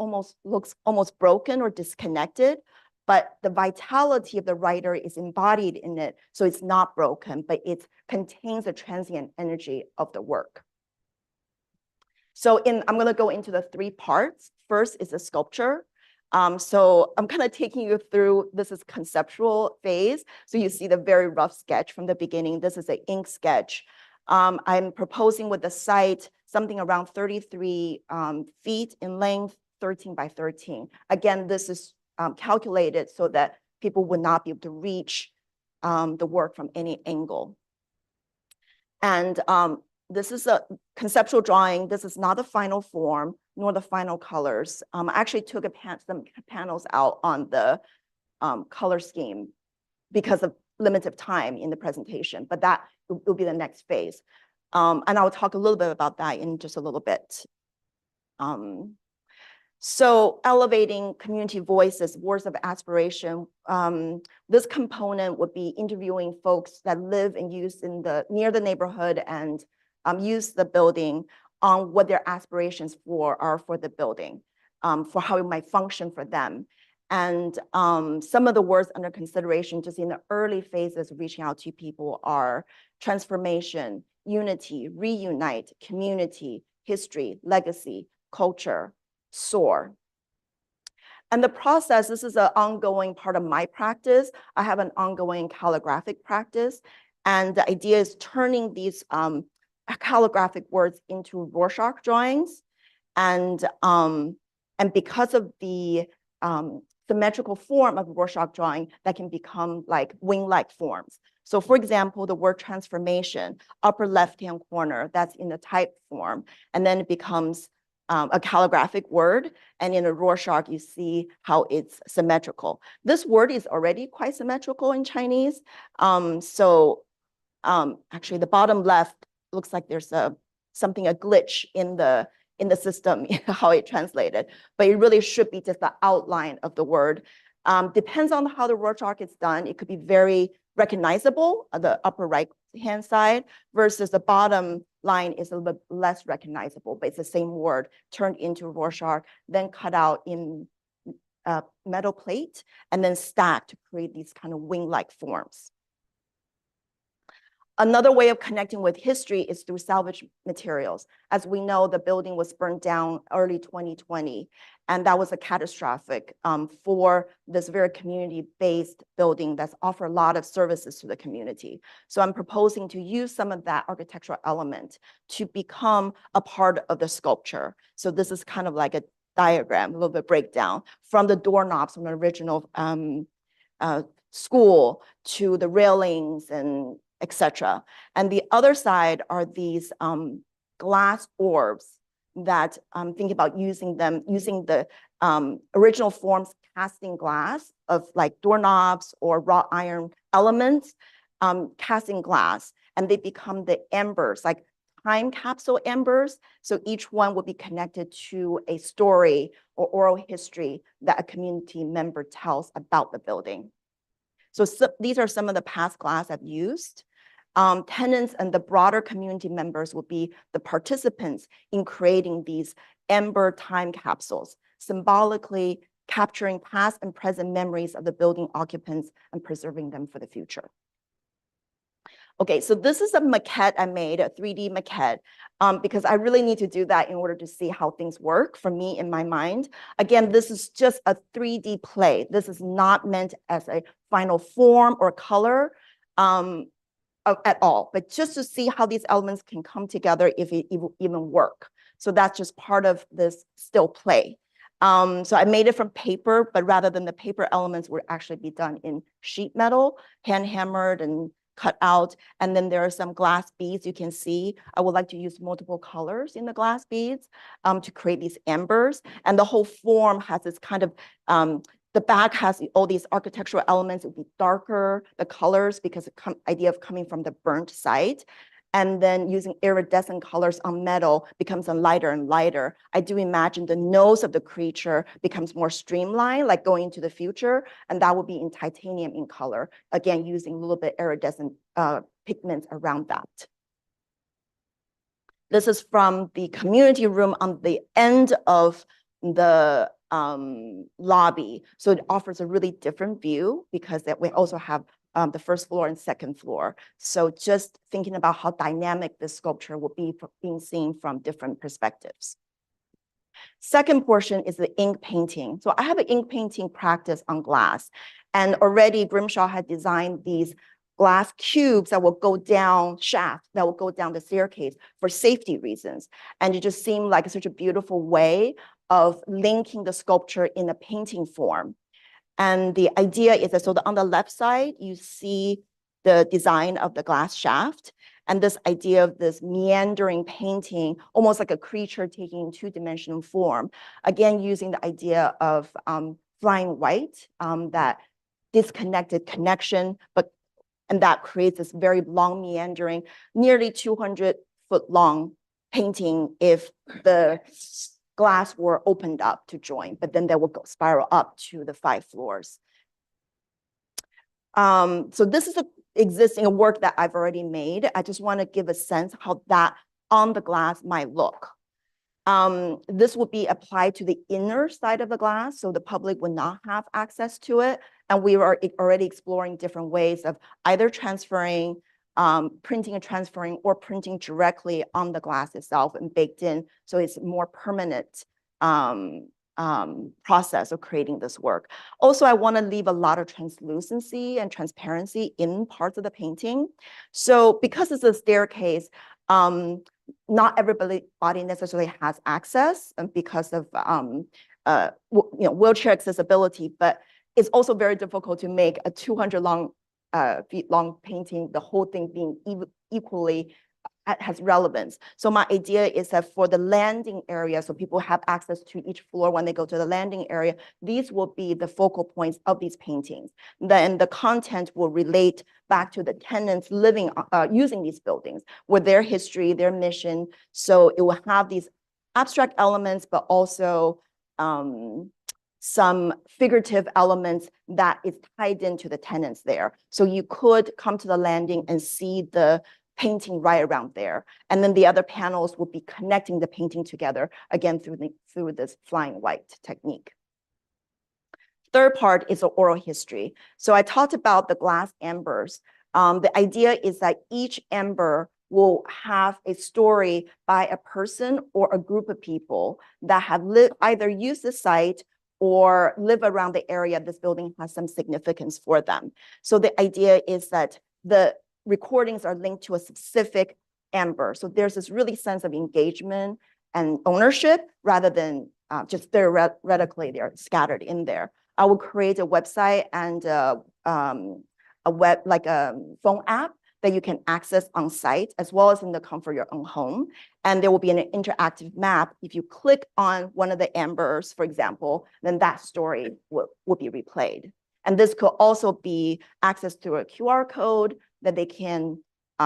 looks almost broken or disconnected, but the vitality of the writer is embodied in it. So it's not broken, but it contains the transient energy of the work. So I'm going to go into the 3 parts. First is a sculpture. So I'm kind of taking you through, this is conceptual phase. So you see the very rough sketch from the beginning. This is an ink sketch. I'm proposing with the site something around 33 feet in length, 13 by 13. Again, this is calculated so that people would not be able to reach the work from any angle. And this is a conceptual drawing. This is not the final form, nor the final colors. I actually took some panels out on the color scheme because of limited time in the presentation, but that will be the next phase. And I'll talk a little bit about that in just a little bit. So elevating community voices, words of aspiration. This component would be interviewing folks that live and use near the neighborhood and use the building on what their aspirations are for the building, for how it might function for them. And some of the words under consideration just in the early phases of reaching out to people are transformation, unity, reunite, community, history, legacy, culture, soar. And the process, this is an ongoing part of my practice. I have an ongoing calligraphic practice. And the idea is turning these calligraphic words into Rorschach drawings. And because of the symmetrical form of Rorschach drawing, that can become like wing-like forms. So for example, the word transformation, upper left-hand corner, that's in the type form. And then it becomes a calligraphic word. And in a Rorschach, you see how it's symmetrical. This word is already quite symmetrical in Chinese. Actually, the bottom left looks like there's a glitch in the system, how it translated, but it really should be just the outline of the word. Depends on how the Rorschach is done. It could be very recognizable on the upper right hand side versus the bottom line is a little bit less recognizable, but it's the same word turned into Rorschach, then cut out in metal plate and then stacked to create these kind of wing-like forms. Another way of connecting with history is through salvage materials. As we know, the building was burned down early 2020, and that was a catastrophic for this very community-based building that's offered a lot of services to the community. So I'm proposing to use some of that architectural element to become a part of the sculpture. So this is kind of like a diagram, a little bit breakdown from the doorknobs from the original school to the railings and etc. And the other side are these glass orbs that I'm thinking about using the original forms, casting glass of like doorknobs or wrought iron elements, casting glass, and they become the embers, like time capsule embers. So each one will be connected to a story or oral history that a community member tells about the building. So these are some of the past glass I've used. Tenants and the broader community members will be the participants in creating these ember time capsules, symbolically capturing past and present memories of the building occupants and preserving them for the future. Okay, so this is a maquette I made, a 3D maquette, because I really need to do that in order to see how things work for me in my mind. Again, this is just a 3D play. This is not meant as a final form or color at all, but just to see how these elements can come together if it even work. So that's just part of this still play. So I made it from paper, but rather than the paper elements would actually be done in sheet metal, hand hammered and cut out. And then there are some glass beads you can see. I would like to use multiple colors in the glass beads to create these embers. And the whole form has this kind of, the back has all these architectural elements. It would be darker, the colors, because the idea of coming from the burnt site. And then using iridescent colors on metal becomes a lighter and lighter. I do imagine the nose of the creature becomes more streamlined, like going into the future, and that would be in titanium in color. Again, using a little bit iridescent pigments around that. This is from the community room on the end of the lobby. So it offers a really different view because that we also have the first floor and second floor. So just thinking about how dynamic this sculpture will be being seen from different perspectives. Second portion is the ink painting. So I have an ink painting practice on glass, and already Grimshaw had designed these glass cubes that will go down shaft, that will go down the staircase for safety reasons. And it just seemed like such a beautiful way of linking the sculpture in a painting form. And the idea is that, so on the left side, you see the design of the glass shaft, and this idea of this meandering painting, almost like a creature taking two-dimensional form. Again, using the idea of flying white, that disconnected connection, and that creates this very long meandering, nearly 200-foot long painting if the glass were opened up to join, but then they will go spiral up to the 5 floors. So this is a work that I've already made. I just want to give a sense how that on the glass might look. This would be applied to the inner side of the glass, so the public would not have access to it. And we are already exploring different ways of either transferring, printing and transferring, or printing directly on the glass itself and baked in, so it's more permanent process of creating this work. Also, I want to leave a lot of translucency and transparency in parts of the painting. So because it's a staircase, not everybody necessarily has access because of wheelchair accessibility, but it's also very difficult to make a 200 feet long painting, the whole thing being equally has relevance. So my idea is that for the landing area, so people have access to each floor when they go to the landing area, these will be the focal points of these paintings. Then the content will relate back to the tenants living, using these buildings with their history, their mission. So it will have these abstract elements, but also some figurative elements that is tied into the tenants there. So you could come to the landing and see the painting right around there. And then the other panels will be connecting the painting together, again, through this flying white technique. Third part is the oral history. So I talked about the glass embers. The idea is that each ember will have a story by a person or a group of people that have either used the site or live around the area this building has some significance for them. So the idea is that the recordings are linked to a specific ember. So there's this really sense of engagement and ownership rather than just theoretically they're scattered in there. I will create a website and a phone app that you can access on site as well as in the comfort of your own home. And there will be an interactive map. If you click on one of the embers, for example, then that story will be replayed. And this could also be accessed through a QR code that they can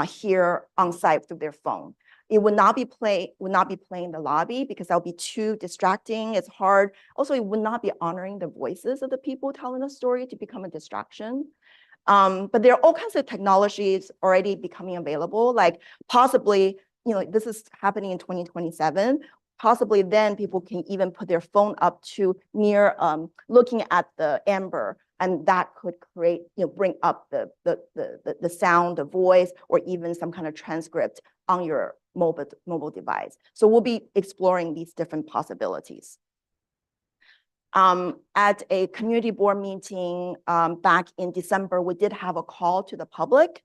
hear on site through their phone. It would not be playing in the lobby because that would be too distracting. It's hard. Also, it would not be honoring the voices of the people telling the story to become a distraction. But there are all kinds of technologies already becoming available, like possibly, this is happening in 2027. possibly then people can even put their phone up to near looking at the amber, and that could create, bring up the sound, the voice, or even some kind of transcript on your mobile device. So we'll be exploring these different possibilities. At a community board meeting back in December, we did have a call to the public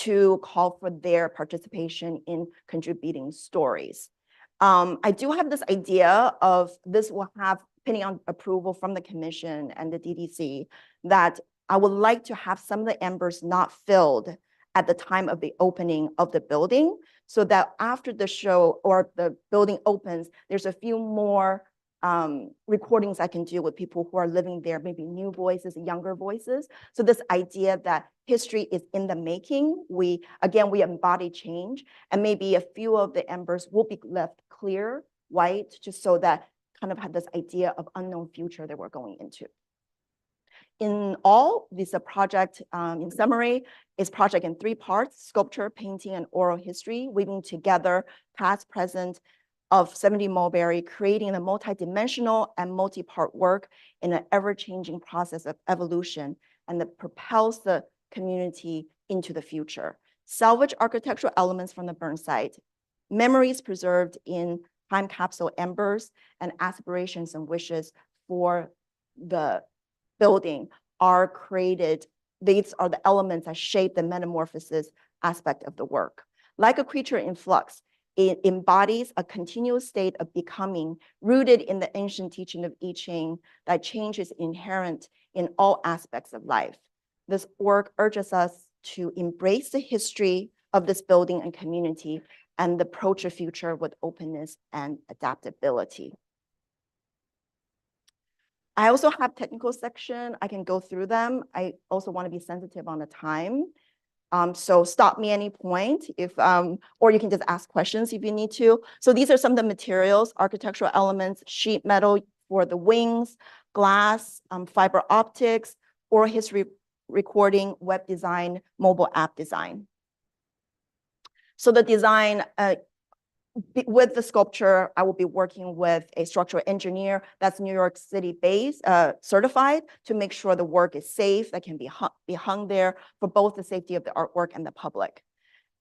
to call for their participation in contributing stories. I do have this idea of this will have, depending on approval from the commission and the DDC, that I would like to have some of the embers not filled at the time of the opening of the building, so that after the show or the building opens, there's a few more recordings I can do with people who are living there, maybe new voices, younger voices. So this idea that history is in the making, we embody change, and maybe a few of the embers will be left clear, white, just so that kind of have this idea of unknown future that we're going into. In all, this project, in summary, is project in 3 parts: sculpture, painting, and oral history, weaving together past, present, of 70 Mulberry, creating a multidimensional and multi-part work in an ever-changing process of evolution, and that propels the community into the future. Salvage architectural elements from the burn site, memories preserved in time capsule embers, and aspirations and wishes for the building are created. These are the elements that shape the metamorphosis aspect of the work. Like a creature in flux, it embodies a continuous state of becoming, rooted in the ancient teaching of I Ching that change is inherent in all aspects of life. This work urges us to embrace the history of this building and community and approach the future with openness and adaptability. I also have technical section. I can go through them. I also want to be sensitive on the time. So stop me any point if, or you can just ask questions if you need to. So these are some of the materials: architectural elements, sheet metal for the wings, glass, fiber optics, oral history recording, web design, mobile app design. So the design, with the sculpture, I will be working with a structural engineer that's New York City based, certified, to make sure the work is safe, that can be hung there for both the safety of the artwork and the public.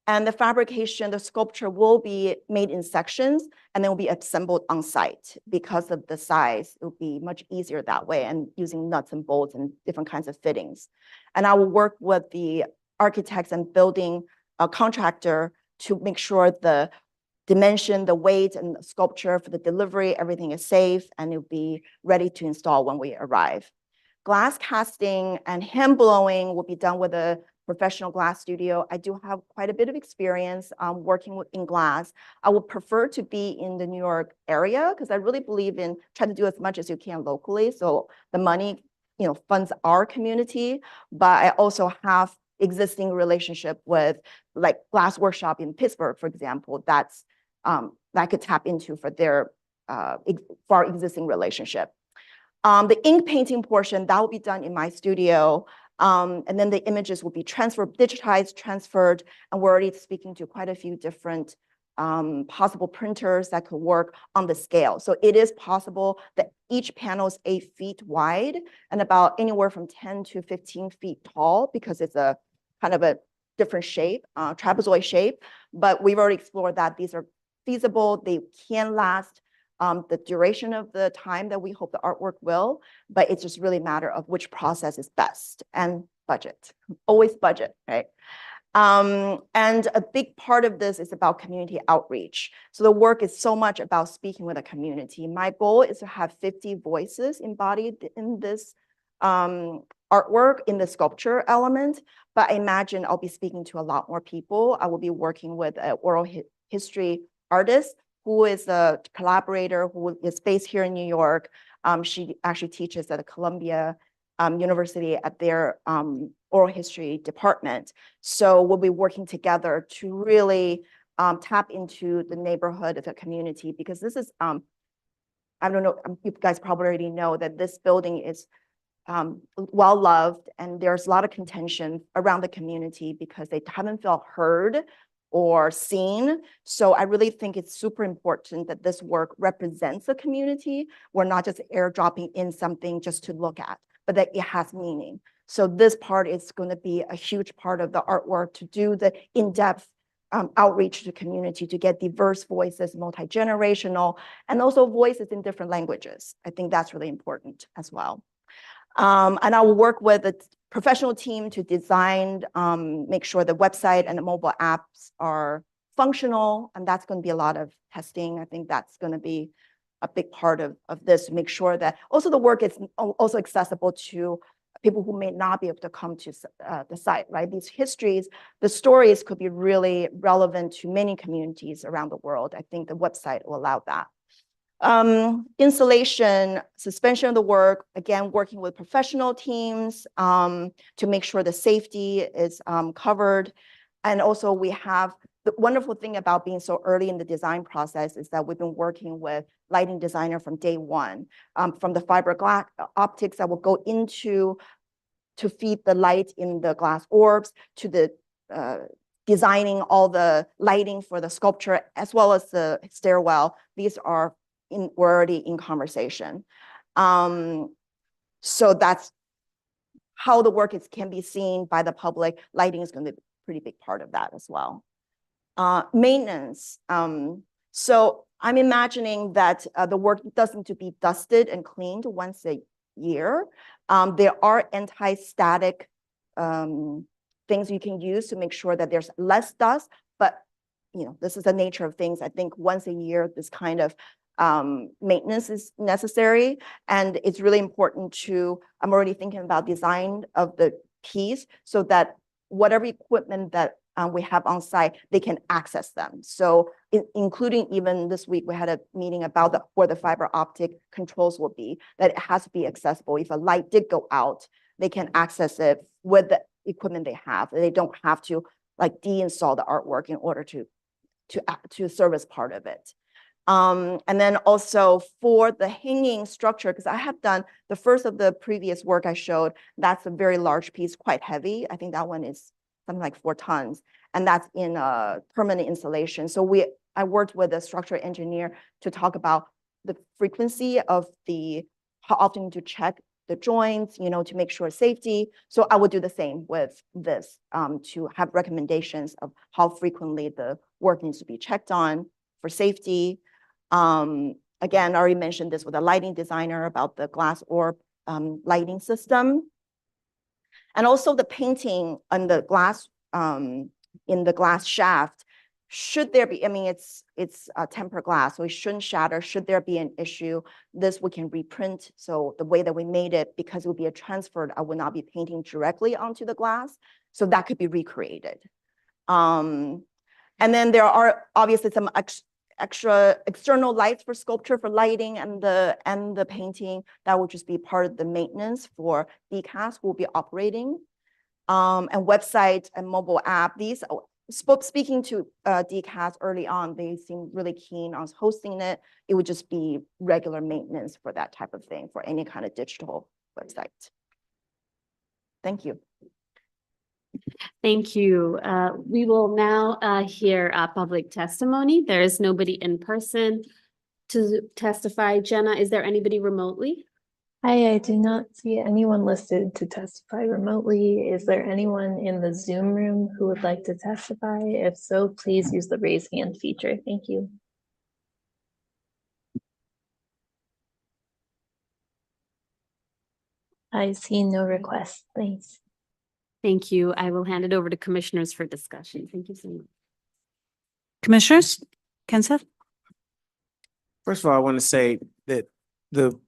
And the fabrication, the sculpture will be made in sections and then will be assembled on site. Because of the size, it will be much easier that way, and using nuts and bolts and different kinds of fittings. And I will work with the architects and building contractor to make sure the dimension, the weight, and the sculpture for the delivery, everything is safe, and it'll be ready to install when we arrive. Glass casting and hand blowing will be done with a professional glass studio. I do have quite a bit of experience working in glass. I would prefer to be in the New York area because I really believe in trying to do as much as you can locally. So the money, funds our community, but I also have existing relationship with like Glass Workshop in Pittsburgh, for example, that's that I could tap into for their for our existing relationship. The ink painting portion, that will be done in my studio. And then the images will be digitized, transferred, and we're already speaking to quite a few different possible printers that could work on the scale. So it is possible that each panel is 8 feet wide and about anywhere from 10 to 15 feet tall, because it's a kind of a different shape, trapezoid shape. But we've already explored that these are feasible, they can last the duration of the time that we hope the artwork will, but it's just really a matter of which process is best, and budget, always budget, right? And a big part of this is about community outreach. So the work is so much about speaking with a community. My goal is to have 50 voices embodied in this artwork, in the sculpture element, but I imagine I'll be speaking to a lot more people. I will be working with an oral history artist who is a collaborator who is based here in New York. She actually teaches at Columbia University at their oral history department. So we'll be working together to really tap into the neighborhood of the community, because this is, I don't know, you guys probably already know that this building is well-loved, and there's a lot of contention around the community because they haven't felt heard or seen. So I really think it's super important that this work represents the community. We're not just airdropping in something just to look at, but that it has meaning. So this part is going to be a huge part of the artwork, to do the in-depth outreach to community, to get diverse voices, multi-generational, and also voices in different languages. I think that's really important as well. And I will work with the professional team to design, make sure the website and the mobile apps are functional, and that's going to be a lot of testing. I think that's going to be a big part of this, to make sure that also the work is also accessible to people who may not be able to come to the site, right? These histories, the stories could be really relevant to many communities around the world. I think the website will allow that. Installation, suspension of the work, again, working with professional teams to make sure the safety is covered. And also we have the wonderful thing about being so early in the design process is that we've been working with lighting designer from day one, from the fiber glass optics that will go into to feed the light in the glass orbs, to the designing all the lighting for the sculpture, as well as the stairwell. These are we're already in conversation. So that's how the work can be seen by the public. Lighting is going to be a pretty big part of that as well. Maintenance. So I'm imagining that the work doesn't need to be dusted and cleaned once a year. There are anti-static things you can use to make sure that there's less dust, but this is the nature of things. I think once a year, this kind of maintenance is necessary. And it's really important I'm already thinking about design of the piece so that whatever equipment that we have on site, they can access them. So including even this week, we had a meeting about where the fiber optic controls will be, that it has to be accessible. If a light did go out, they can access it with the equipment they have. They don't have to deinstall the artwork in order to service part of it. And then also for the hanging structure, because I have done the first of the previous work I showed, that's a very large piece, quite heavy. I think that one is something like 4 tons, and that's in a permanent installation. So I worked with a structural engineer to talk about the frequency of how often to check the joints, to make sure safety. So I would do the same with this, to have recommendations of how frequently the work needs to be checked on for safety. Again, I already mentioned this with a lighting designer about the glass orb lighting system. And also the painting on the glass, in the glass shaft, should there be, it's tempered glass, so it shouldn't shatter. Should there be an issue, this we can reprint. So the way that we made it, because it would be a transferred, I would not be painting directly onto the glass. So that could be recreated. And then there are obviously some extra external lights for sculpture, for lighting and the painting. That would just be part of the maintenance for DCAS will be operating. And website and mobile app, these, speaking to DCAS early on, they seem really keen on hosting it. It would just be regular maintenance for that type of thing, for any kind of digital website. Thank you. Thank you. We will now hear public testimony. There is nobody in person to testify. Jenna, is there anybody remotely? Hi, I do not see anyone listed to testify remotely. Is there anyone in the Zoom room who would like to testify? If so, please use the raise hand feature. Thank you. I see no requests. Thanks. Thank you. I will hand it over to commissioners for discussion. Thank you so much. Commissioners, Kenseth? First of all, I want to say that the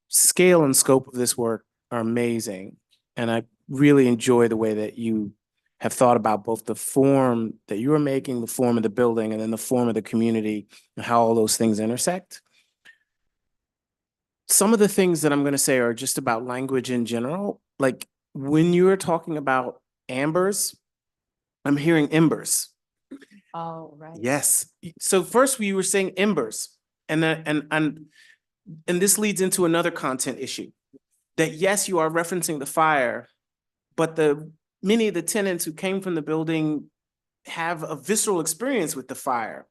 scale and scope of this work are amazing. And I really enjoy the way that you have thought about both the form that you are making, the form of the building, and then the form of the community, and how all those things intersect. Some of the things that I'm going to say are just about language in general. Like when you're talking about ambers, I'm hearing embers. Oh, right. Yes. So first we were saying embers, and this leads into another content issue. That yes, you are referencing the fire, but many of the tenants who came from the building have a visceral experience with the fire.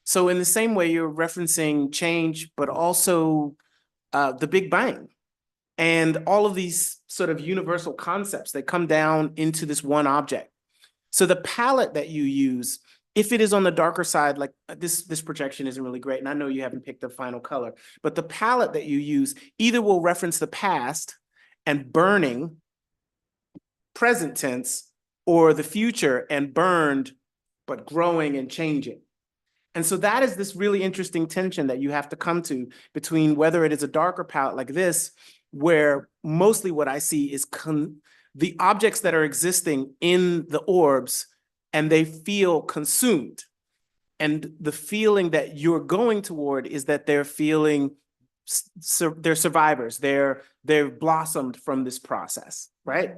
So in the same way, you're referencing change, but also the Big Bang and all of these sort of universal concepts that come down into this one object. So the palette that you use, if it is on the darker side, like this projection isn't really great, and I know you haven't picked the final color, but the palette that you use either will reference the past and burning, present tense, or the future and burned, but growing and changing. And so that is this really interesting tension that you have to come to between whether it is a darker palette like this, where mostly what I see is the objects that are existing in the orbs and they feel consumed. And the feeling that you're going toward is that they're feeling, they're survivors, they've blossomed from this process, right?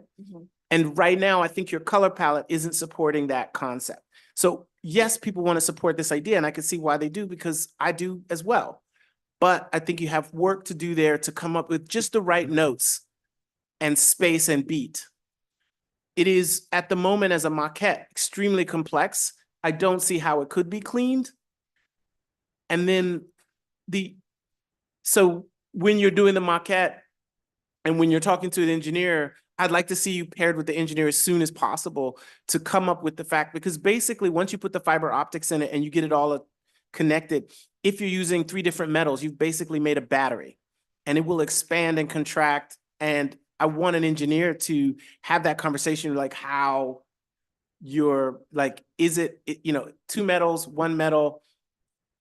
And right now, I think your color palette isn't supporting that concept. So yes, people want to support this idea, and I can see why they do, because I do as well. But I think you have work to do there to come up with just the right notes and space and beat. It is, at the moment as a maquette, extremely complex. I don't see how it could be cleaned. And then so when you're doing the maquette and when you're talking to an engineer, I'd like to see you paired with the engineer as soon as possible to come up with the fact, because basically once you put the fiber optics in it and you get it all connected, if you're using 3 different metals, you've basically made a battery and it will expand and contract. And I want an engineer to have that conversation, like how you're like, is it, 2 metals, 1 metal,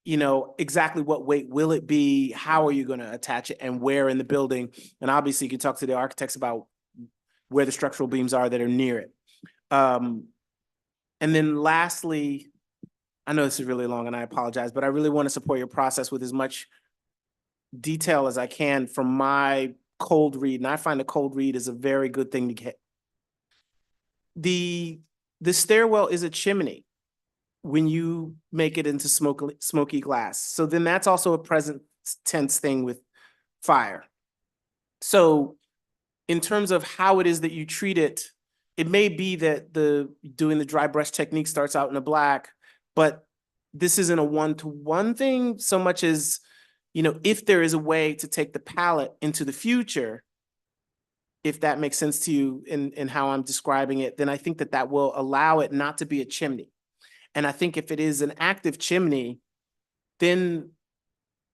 exactly what weight will it be? How are you going to attach it and where in the building? And obviously you can talk to the architects about where the structural beams are that are near it. And then lastly, I know this is really long and I apologize, but I really want to support your process with as much detail as I can from my cold read. And I find a cold read is a very good thing to get. The stairwell is a chimney when you make it into smoky glass. So then that's also a present tense thing with fire. So in terms of how it is that you treat it, it may be that doing the dry brush technique starts out in a black, but this isn't a one-to-one thing so much as, if there is a way to take the palette into the future, if that makes sense to you in how I'm describing it, then I think that will allow it not to be a chimney. And I think if it is an active chimney, then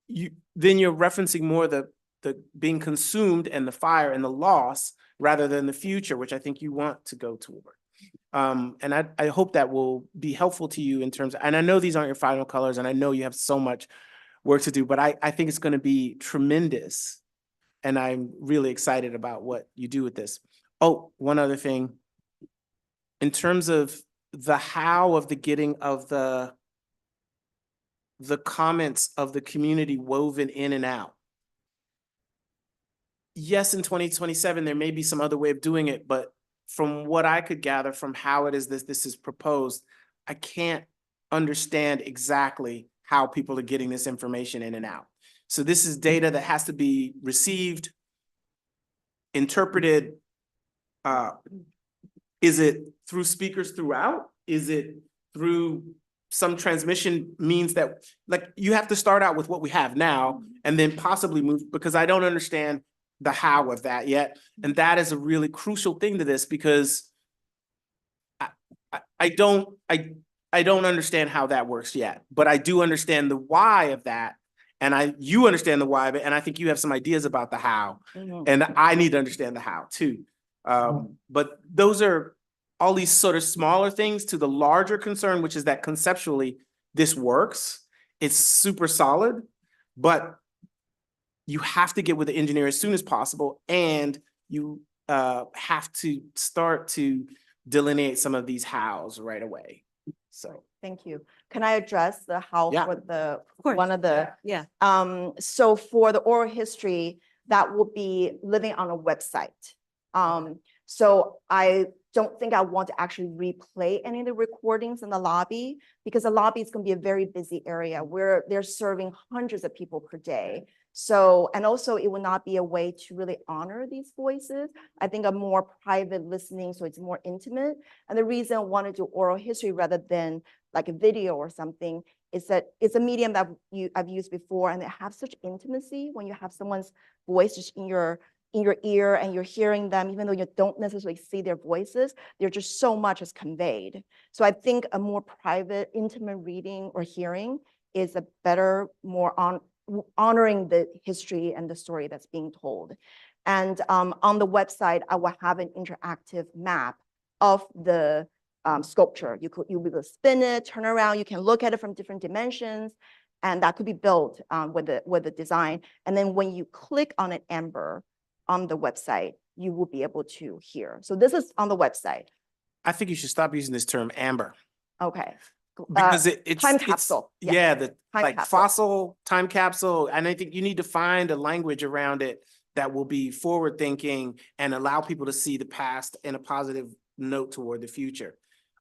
you're referencing more the being consumed and the fire and the loss rather than the future, which I think you want to go toward. And I hope that will be helpful to you in terms of, and I know these aren't your final colors and I know you have so much work to do, but I think it's going to be tremendous. And I'm really excited about what you do with this. Oh, one other thing. In terms of the how of the getting of the comments of the community woven in and out. Yes, in 2027, there may be some other way of doing it, but from what I could gather from how it is this is proposed, I can't understand exactly how people are getting this information in and out. So this is data that has to be received, interpreted. Is it through speakers throughout? Is it through some transmission means that, like, you have to start out with what we have now and then possibly move, because I don't understand the how of that yet. And that is a really crucial thing to this, because I don't understand how that works yet, but I do understand the why of that. And you understand the why of it. And I think you have some ideas about the how, and I need to understand the how too. But those are all these sort of smaller things to the larger concern, which is that conceptually this works. It's super solid, but you have to get with the engineer as soon as possible, and you have to start to delineate some of these hows right away. So thank you. Can I address the how Yeah. for course. one of the Yeah. So for the oral history, that will be living on a website. So I don't think I want to actually replay any of the recordings in the lobby, because the lobby is going to be a very busy area where they're serving hundreds of people per day. So, and also it will not be a way to really honor these voices. I think a more private listening, so it's more intimate. And the reason I want to do oral history rather than like a video or something is that it's a medium that I've used before, and it has such intimacy when you have someone's voice just in your ear and you're hearing them, even though you don't necessarily see their voices, there's just so much is conveyed. So I think a more private, intimate reading or hearing is a better, more honoring the history and the story that's being told. And on the website, I will have an interactive map of the sculpture. You'll be able to spin it, turn around, you can look at it from different dimensions, and that could be built with the design. And then when you click on an Amber on the website, you will be able to hear. So this is on the website. I think you should stop using this term amber. Okay. Because it's time capsule. Yeah, the Time capsule. fossil time capsule. And I think you need to find a language around it that will be forward thinking and allow people to see the past in a positive note toward the future.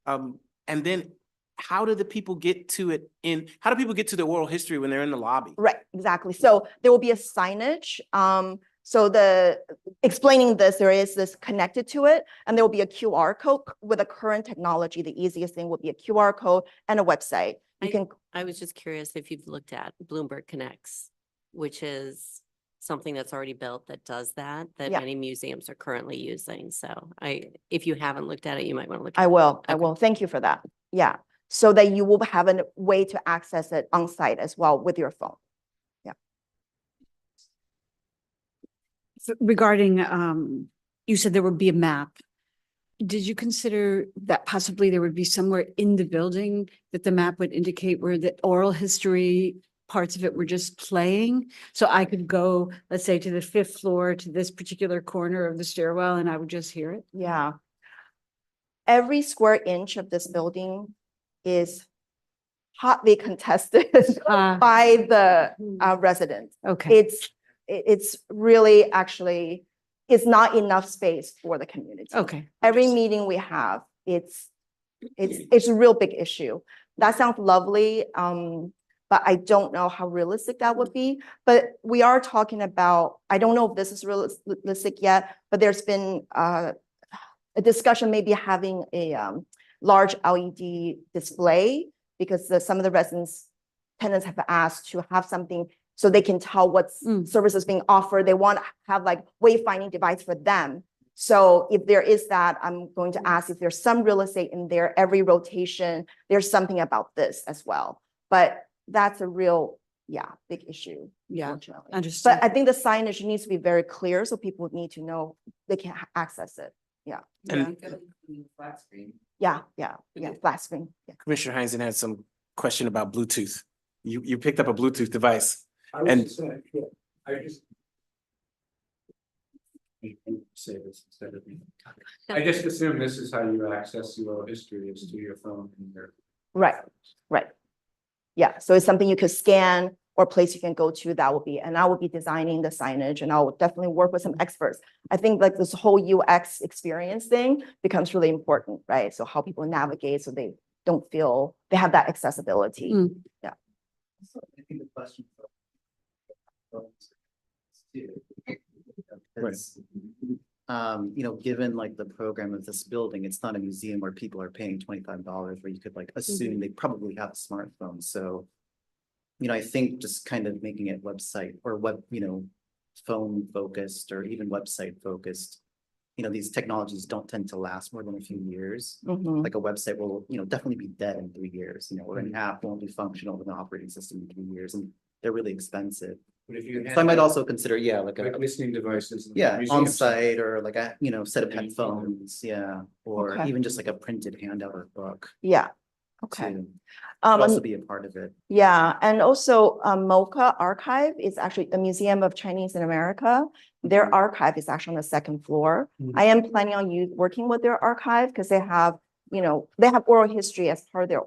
And then how do the people get to it how do people get to the oral history when they're in the lobby? Right, exactly. So there will be a signage. So explaining this, there is this connected to it, and there will be a QR code. With the current technology, the easiest thing would be a QR code and a website. I was just curious if you've looked at Bloomberg Connects, which is something that's already built that does that Yeah. many museums are currently using. So if you haven't looked at it, you might want to look. I will. Thank you for that. Yeah. So that you will have a way to access it on site as well with your phone. So regarding, you said there would be a map. Did you consider that possibly there would be somewhere in the building that the map would indicate where the oral history parts of it were just playing? So I could go, let's say, to the 5th floor, to this particular corner of the stairwell, and I would just hear it? Yeah. Every square inch of this building is hotly contested by the residents. Okay. It's really actually, it's not enough space for the community. Okay. Every meeting we have, it's a real big issue. That sounds lovely, but I don't know how realistic that would be. But we are talking about, I don't know if this is realistic yet, but there's been a discussion maybe having a large LED display, because some of the tenants have asked to have something so they can tell what services being offered. They want to have like wayfinding device for them. So if there is that, I'm going to ask if there's some real estate in there, every rotation, there's something about this as well. But that's a real, big issue. Yeah, unfortunately. understood. But I think the signage needs to be very clear so people need to know they can access it. Yeah. And Flat screen. Yeah, flat screen. Yeah. Commissioner Heinzen had some question about Bluetooth. You picked up a Bluetooth device. I was And just saying, I just. Say this instead of me. I just assume this is how you access the oral history, is to your phone and your. Right. Yeah, so it's something you could scan or place you can go to. That will be, and I will be designing the signage, and I will definitely work with some experts. I think like this whole UX experience thing becomes really important, right? So how people navigate so they don't feel they have that accessibility. Yeah. I think the question. Given like the program of this building, it's not a museum where people are paying $25, where you could like assume they probably have a smartphone. So, I think just kind of making it website or phone focused or even website focused. These technologies don't tend to last more than a few years. Like a website will, definitely be dead in 3 years, or an app won't be functional with an operating system in 3 years, and they're really expensive. But if you. So I might also consider, like listening devices. on site or like a, set of headphones, or Okay. even just like a printed handout or book. Yeah. Okay. Could also be a part of it. Yeah, and also MoCA Archive is actually the Museum of Chinese in America. Their archive is actually on the 2nd floor. I am planning on working with their archive because they have, they have oral history as part of their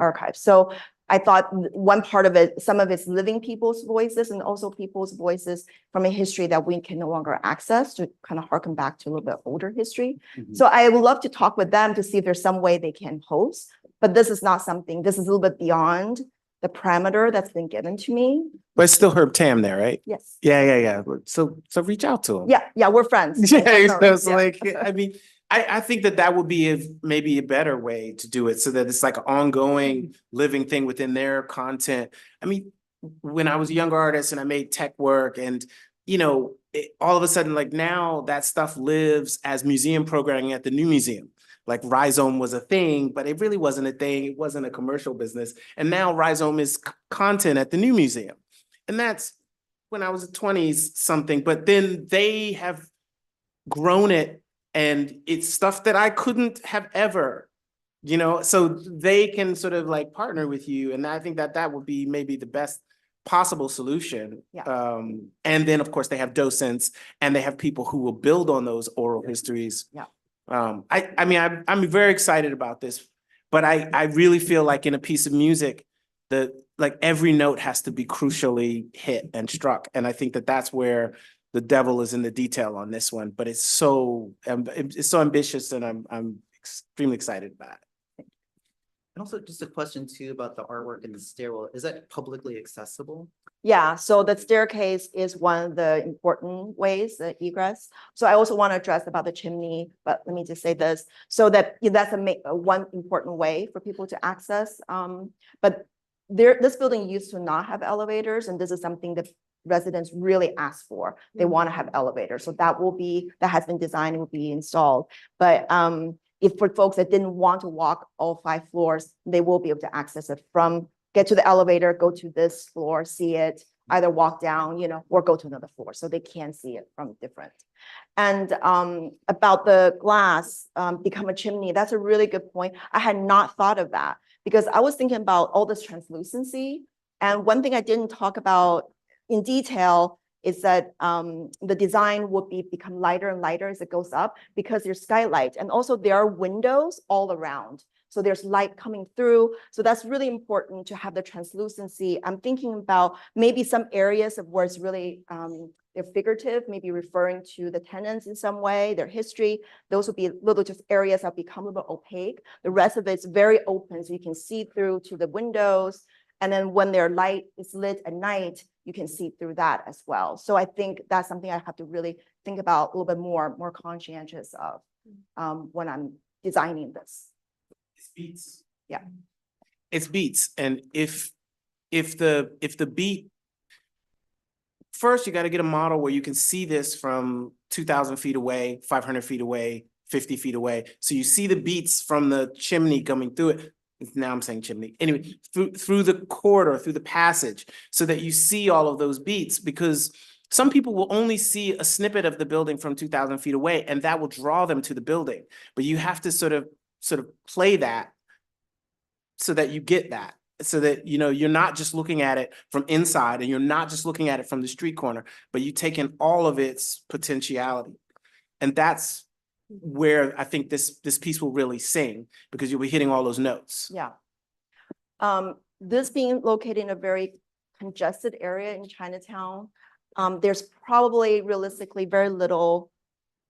archive. So I thought one part of it, some of it's living people's voices and also people's voices from a history that we can no longer access, to kind of harken back to a little bit older history. So I would love to talk with them to see if there's some way they can host, but this is not something, this is a little bit beyond the parameter that's been given to me. But it's still Herb Tam there, right? Yes. Yeah. So reach out to him. Yeah, we're friends. Yeah, Definitely, it's yeah. like, I mean, I think that would be maybe a better way to do it so that it's like an ongoing living thing within their content. I mean, when I was a younger artist and I made tech work and, you know, all of a sudden, like now that stuff lives as museum programming at the new museum. Like Rhizome was a thing, but it really wasn't a thing. It wasn't a commercial business. And now Rhizome is content at the new museum. And that's when I was in 20s something, but then they have grown it and it's stuff that I couldn't have ever, you know, so they can sort of like partner with you. And I think that that would be maybe the best possible solution. Yeah. And then of course they have docents and they have people who will build on those oral histories. Yeah. I mean, I'm very excited about this, but I really feel like in a piece of music, like every note has to be crucially hit and struck. And I think that that's where the devil is in the detail on this one, but it's so ambitious and I'm extremely excited about it. And also just a question too about the artwork in the stairwell. Is that publicly accessible? Yeah, so the staircase is one of the important ways, the egress. So I also want to address about the chimney, but let me just say this. So that that's one important way for people to access. But this building used to not have elevators, and this is something that residents really ask for. They want to have elevators. So that has been designed and will be installed. But if for folks that didn't want to walk all 5 floors, they will be able to access it get to the elevator, go to this floor, see it, either walk down, you know, or go to another floor. So they can see it from different. And about the glass become a chimney, that's a really good point. I had not thought of that because I was thinking about all this translucency. And one thing I didn't talk about in detail is that the design would become lighter and lighter as it goes up because there's skylight. And also there are windows all around. So there's light coming through. So that's really important to have the translucency. I'm thinking about maybe some areas of where it's really, they're figurative, maybe referring to the tenants in some way, their history. Those would be little just areas that become a little bit opaque. The rest of it's very open, so you can see through to the windows. And then when their light is lit at night, you can see through that as well. So I think that's something I have to really think about a little bit more conscientious of when I'm designing this. It's beats. Yeah. It's beats. And if the beat, first you got to get a model where you can see this from 2,000 feet away, 500 feet away, 50 feet away. So you see the beats from the chimney coming through it. Now I'm saying chimney. Anyway, through the corridor, through the passage, so that you see all of those beats, because some people will only see a snippet of the building from 2,000 feet away, and that will draw them to the building. But you have to sort of play that so that you get that, so that, you know, you're not just looking at it from inside and you're not just looking at it from the street corner, but you take in all of its potentiality. And that's where I think this piece will really sing, because you'll be hitting all those notes. Yeah. This being located in a very congested area in Chinatown, there's probably realistically very little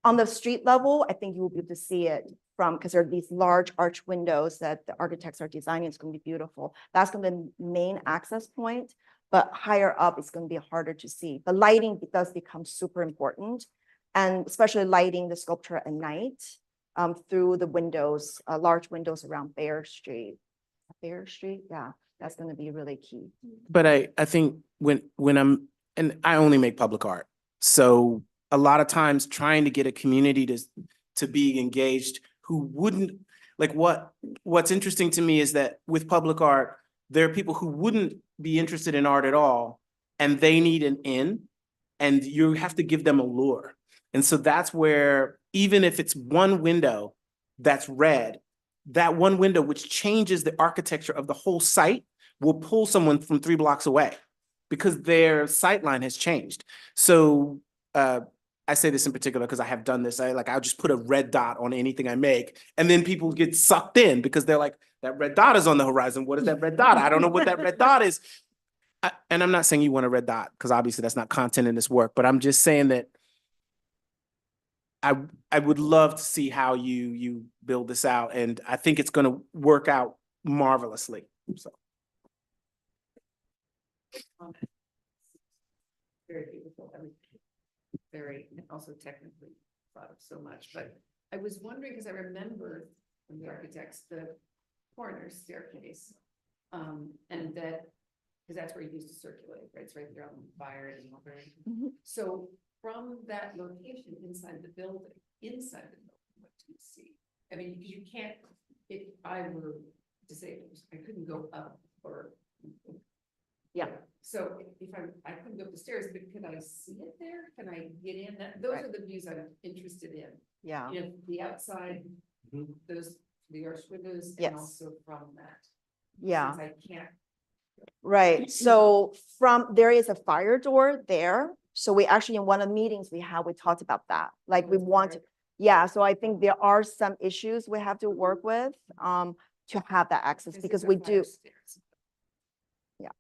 on the street level. I think you will be able to see it because there are these large arch windows that the architects are designing. It's going to be beautiful. That's going to be the main access point, but higher up, it's going to be harder to see. But lighting does become super important, and especially lighting the sculpture at night through the windows, large windows around Bear Street. Bear Street, yeah, that's going to be really key. But I think when and I only make public art, so a lot of times trying to get a community to be engaged who wouldn't, like, what's interesting to me is that with public art, there are people who wouldn't be interested in art at all, and they need an in, and you have to give them a lure. And so that's where, even if it's one window that's red, that one window, which changes the architecture of the whole site, will pull someone from 3 blocks away because their sight line has changed. So I say this in particular because I have done this. I'll just put a red dot on anything I make, and then people get sucked in because they're like, that red dot is on the horizon. What is that red dot? I don't know what that red dot is. And I'm not saying you want a red dot, because obviously that's not content in this work, but I'm just saying that I would love to see how you build this out, and I think it's going to work out marvelously. So Very beautiful, everything. Very, and also technically thought of so much, but I was wondering, because I remember from the architects, the coroner's staircase. And that, because that's where you used to circulate, right? It's right there on the fire and all that. So from that location inside the building, what do you see? I mean, you can't, if I were disabled, I couldn't go up or. Yeah. So if I couldn't go up the stairs, but could I see it there? Can I get in? Those Right. are the views I'm interested in. Yeah. You know, the outside, those, the arched windows, Yes. and also from that. Yeah. Since I can't. Right, so there is a fire door there. So we actually, in one of the meetings we talked about that. Like we want, yeah, so I think there are some issues we have to work with to have that access because we do. Yeah.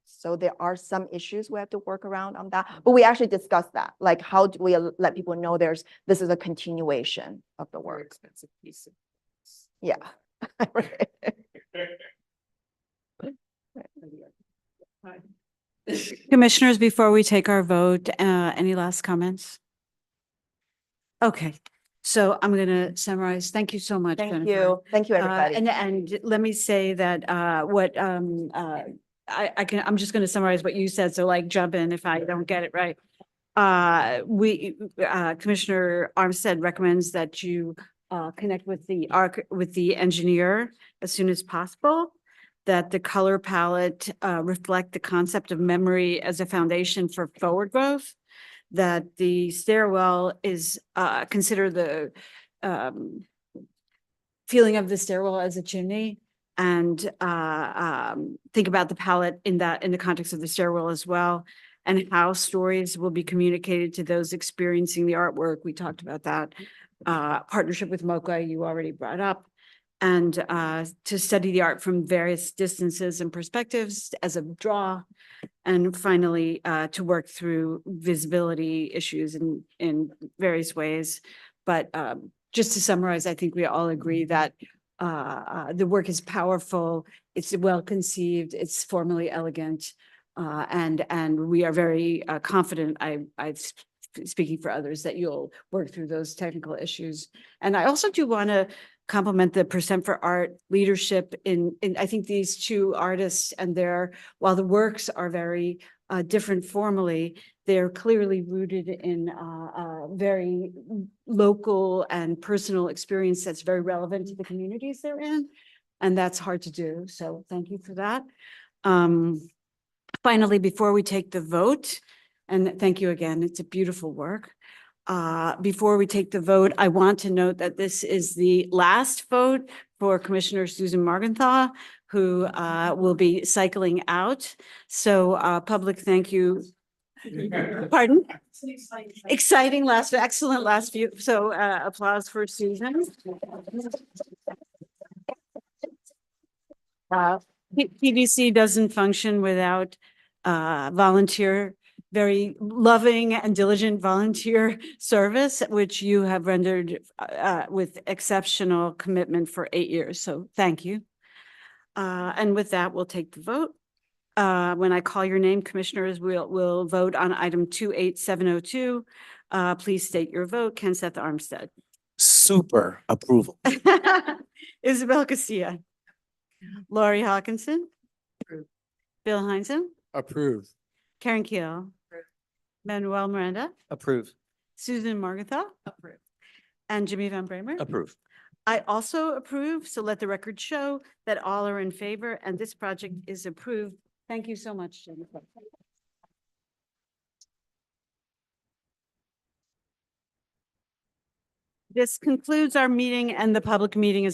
So there are some issues we have to work around on that, but we actually discussed that. Like, how do we let people know this is a continuation of the Very work? expensive piece of. Yeah. Right. Commissioners, before we take our vote, any last comments? Okay, so I'm going to summarize. Thank you so much, Thank Jennifer. you. Thank you, everybody. And let me say that I'm just going to summarize what you said. So like jump in if I don't get it right. Commissioner Armstead recommends that you connect with the engineer as soon as possible, that the color palette reflect the concept of memory as a foundation for forward growth, that the stairwell is consider the feeling of the stairwell as a chimney, and think about the palette in the context of the stairwell as well, and how stories will be communicated to those experiencing the artwork. We talked about that. Partnership with MoCA, you already brought up, and to study the art from various distances and perspectives as a draw, and finally to work through visibility issues in various ways. But just to summarize, I think we all agree that the work is powerful, it's well conceived, it's formally elegant, and we are very confident. I'm speaking for others that you'll work through those technical issues. And I also do want to compliment the Percent for Art leadership in I think these two artists and while the works are very different formally, they're clearly rooted in very local and personal experience that's very relevant to the communities they're in. And that's hard to do. So thank you for that. Finally, before we take the vote, and thank you again, it's a beautiful work. Before we take the vote, I want to note that this is the last vote for Commissioner Susan Morgenthau, who will be cycling out. So public thank you. Pardon? Exciting last, excellent last few. So applause for Susan. PVC doesn't function without volunteer, very loving and diligent volunteer service, which you have rendered with exceptional commitment for 8 years. So thank you. And with that, we'll take the vote. When I call your name, commissioners, we'll vote on item 28702. Please state your vote. Ken Seth Armstead. Super approval. Isabel Casilla. Laurie Hawkinson. Approved. Bill Heinzen. Approved. Karen Keel. Manuel Miranda. Approve. Susan Morgenthau. Approved. And Jimmy Van Bramer. Approve. I also approve, so let the record show that all are in favor and this project is approved. Thank you so much, Jennifer. This concludes our meeting and the public meeting is